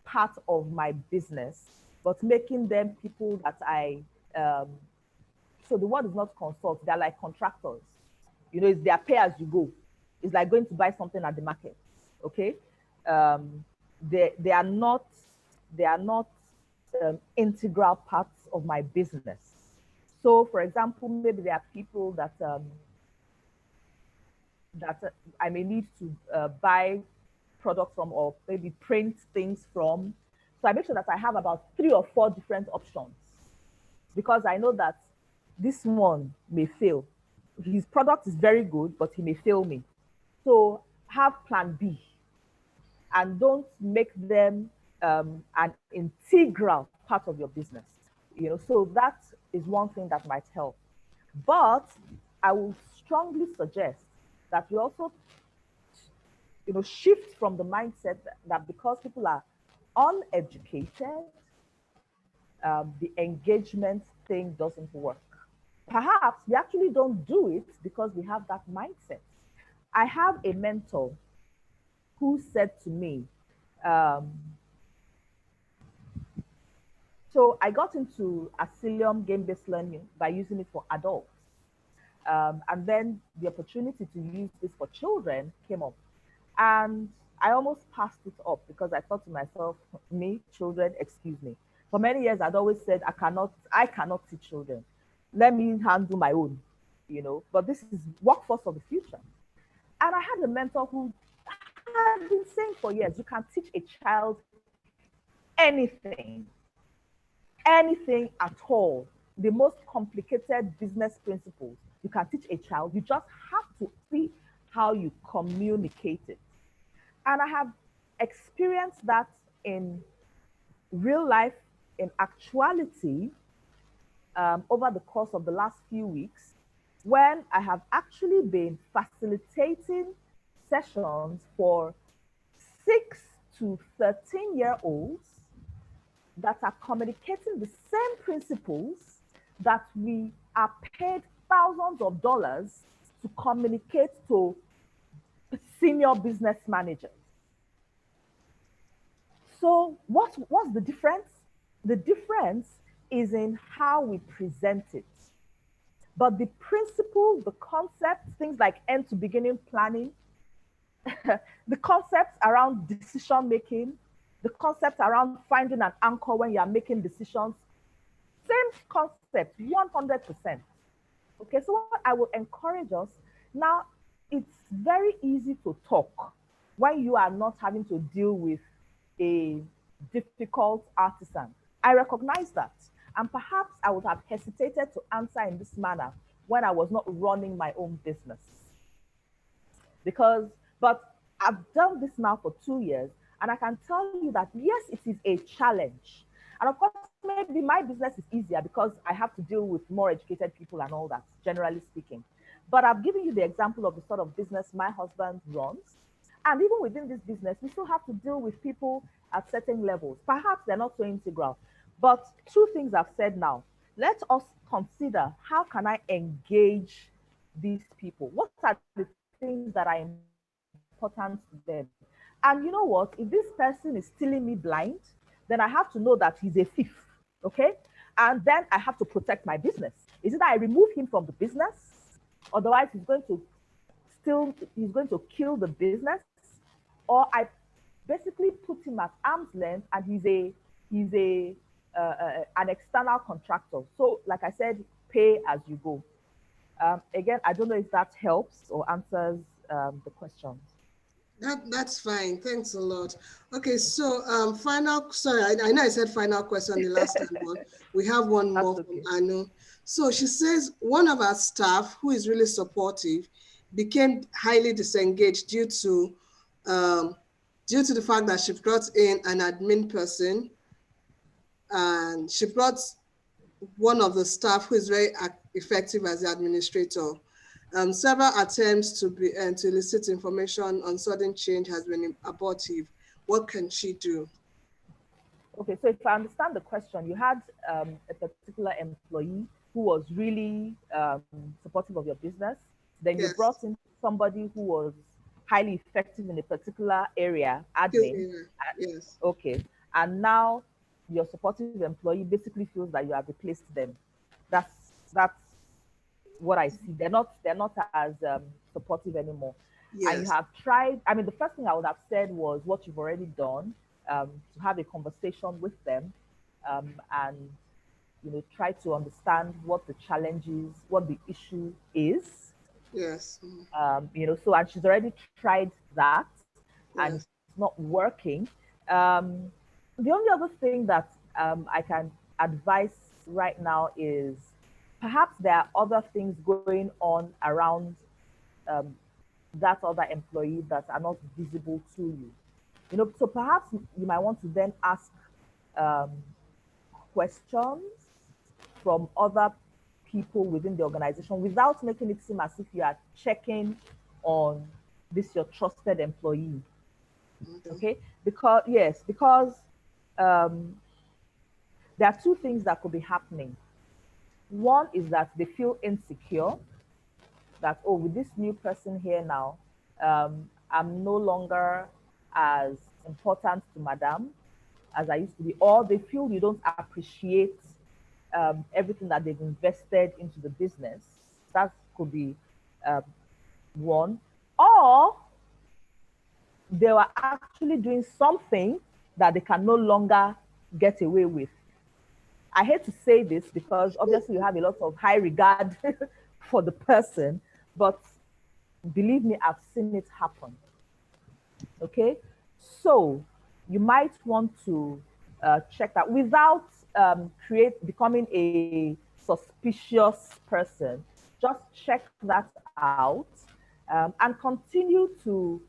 part of my business, but making them people that um, so the word is not consult, they're like contractors. You know, it's their pay as you go. It's like going to buy something at the market. Okay. Um, they are not integral parts of my business. So, for example, maybe there are people that I may need to buy products from or maybe print things from. So I make sure that I have about 3 or 4 different options because I know that this one may fail. His product is very good, but he may fail me. So have plan B and don't make them an integral part of your business. You know, so that is one thing that might help. But I will strongly suggest that we also, shift from the mindset that because people are uneducated, the engagement thing doesn't work. Perhaps we actually don't do it because we have that mindset. I have a mentor who said to me, um, so I got into Asylum game-based learning by using it for adults. And then the opportunity to use this for children came up. And I almost passed it up because I thought to myself, me, children, excuse me. For many years, I'd always said, I cannot teach children. Let me handle my own, but this is workforce of the future. And I had a mentor who had been saying for years, you can teach a child anything, anything at all. The most complicated business principles, you can teach a child. You just have to see how you communicate it. And I have experienced that in real life, in actuality, over the course of the last few weeks, when I have actually been facilitating sessions for 6 to 13-year-olds that are communicating the same principles that we are paid thousands of dollars to communicate to senior business managers. So what's the difference? The difference is in how we present it. But the principle, the concept, things like end to beginning planning, the concepts around decision making, the concept around finding an anchor when you are making decisions, same concept, 100%. Okay, so what I will encourage us, now it's very easy to talk when you are not having to deal with a difficult artisan. I recognize that. And perhaps I would have hesitated to answer in this manner when I was not running my own business. But I've done this now for 2 years, and I can tell you that, yes, it is a challenge. And of course, maybe my business is easier because I have to deal with more educated people and all that, generally speaking. But I've given you the example of the sort of business my husband runs. And even within this business, we still have to deal with people at certain levels. Perhaps they're not so integral. But two things I've said now. Let us consider, how can I engage these people? What are the things that are important to them? And you know what? If this person is stealing me blind, then I have to know that he's a thief. Okay? And then I have to protect my business. Is it that I remove him from the business? Otherwise, he's going to kill the business, or I basically put him at arm's length, and he's an external contractor. So, like I said, pay as you go. Again, I don't know if that helps or answers the questions. That's fine. Thanks a lot. Okay, so sorry, I know I said final question the last time, but we have one more from Anu. So she says one of our staff who is really supportive became highly disengaged due to the fact that she brought in an admin person, and she brought one of the staff who is very effective as the administrator. Several attempts to elicit information on sudden change has been abortive. What can she do? Okay, so if I understand the question, you had a particular employee who was really supportive of your business. Then you brought in somebody who was highly effective in a particular area, admin. Yes. Okay, and now your supportive employee basically feels that you have replaced them. That's what I see. They're not as supportive anymore. Yes. And you have tried. I mean, the first thing I would have said was what you've already done, to have a conversation with them, and try to understand what the challenge is, what the issue is. Yes. So, and she's already tried that, and Yes. it's not working. The only other thing that I can advise right now is perhaps there are other things going on around that other employee that are not visible to you. So perhaps you might want to then ask questions from other people within the organization without making it seem as if you are checking on this your trusted employee. Okay, because there are two things that could be happening. One is that they feel insecure, that, oh, with this new person here now, I'm no longer as important to madam as I used to be, or they feel you don't appreciate everything that they've invested into the business. That could be one. Or they were actually doing something that they can no longer get away with. I hate to say this because obviously you have a lot of high regard for the person, but believe me, I've seen it happen. Okay, so you might want to check that without becoming a suspicious person. Just check that out, and continue to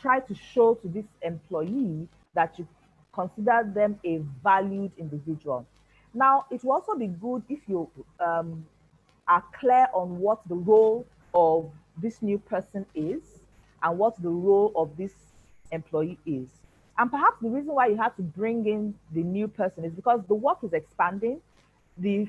try to show to this employee that you consider them a valued individual. Now, it will also be good if you are clear on what the role of this new person is and what the role of this employee is. And perhaps the reason why you have to bring in the new person is because the work is expanding. The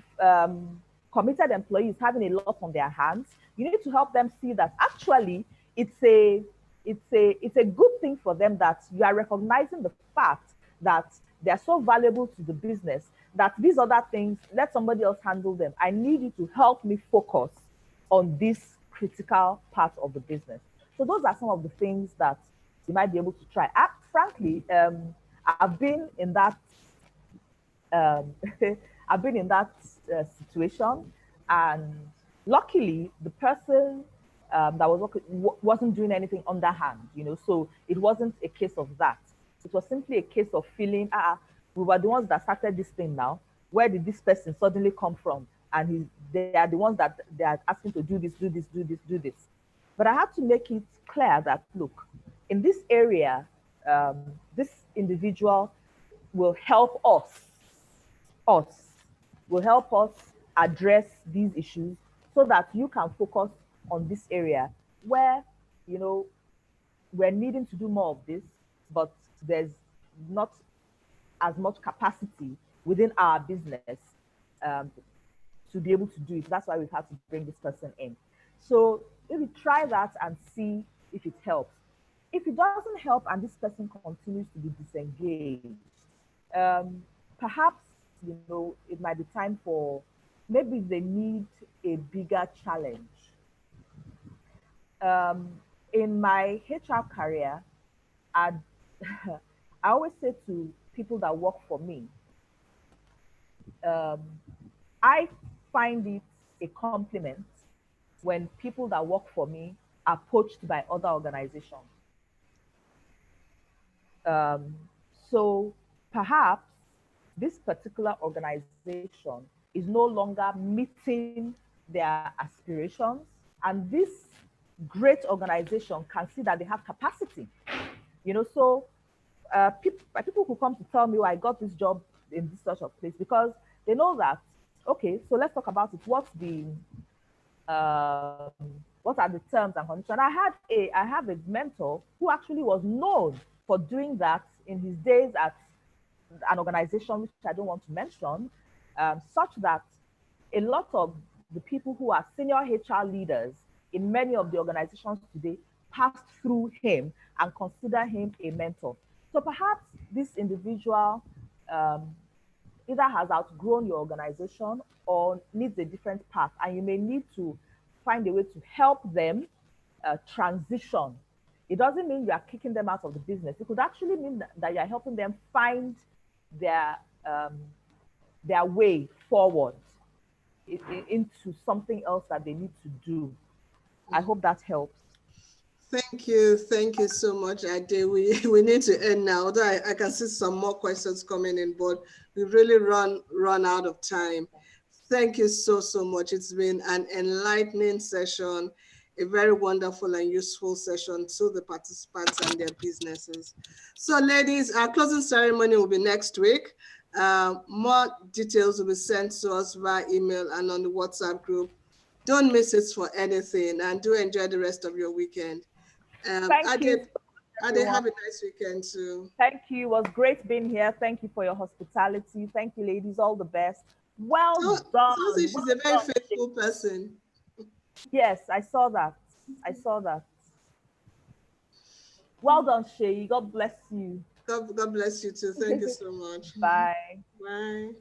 committed employee is having a lot on their hands. You need to help them see that actually it's a good thing for them that you are recognizing the fact that they're so valuable to the business that these other things, let somebody else handle them. I need you to help me focus on this critical part of the business. So those are some of the things that you might be able to try. Frankly, I've been in that situation, and luckily the person that was working wasn't doing anything underhand, so it wasn't a case of that. It was simply a case of feeling, we were the ones that started this thing now. Where did this person suddenly come from? And they are the ones that they are asking to do this, do this, do this, do this. But I had to make it clear that, look, in this area, this individual will help us address these issues so that you can focus on this area where, we're needing to do more of this, but there's not as much capacity within our business um, to be able to do it. That's why we've had to bring this person in. So maybe try that and see if it helps. If it doesn't help and this person continues to be disengaged, perhaps, you know, it might be time for, maybe they need a bigger challenge. Um, in my HR career, I, I always say to people that work for me, um, I find it a compliment when people that work for me are poached by other organizations. Um, so perhaps this particular organization is no longer meeting their aspirations, and this great organization can see that they have capacity. You know, so people who come to tell me, oh, I got this job in this sort of place, because they know that, okay, so let's talk about it. What are the terms and conditions? I have a mentor who actually was known for doing that in his days at an organization which I don't want to mention, such that a lot of the people who are senior HR leaders in many of the organizations today passed through him and consider him a mentor. So perhaps this individual either has outgrown your organization or needs a different path, and you may need to find a way to help them transition. It doesn't mean you are kicking them out of the business. It could actually mean that you are helping them find their um, their way forward into something else that they need to do. I hope that helps. Thank you so much, Ade. We need to end now. Although I can see some more questions coming in, but we've really run out of time. Thank you so much. It's been an enlightening session, a very wonderful and useful session to the participants and their businesses. So ladies, our closing ceremony will be next week. More details will be sent to us via email and on the WhatsApp group. Don't miss it for anything, and do enjoy the rest of your weekend. Thank you. Ade, have a nice weekend too. Thank you. It was great being here. Thank you for your hospitality. Thank you, ladies. All the best. Well done. Susie, she's a very faithful person. Yes, I saw that. I saw that. Well done, Shay. God bless you. God bless you too. Thank you so much. Bye. Bye.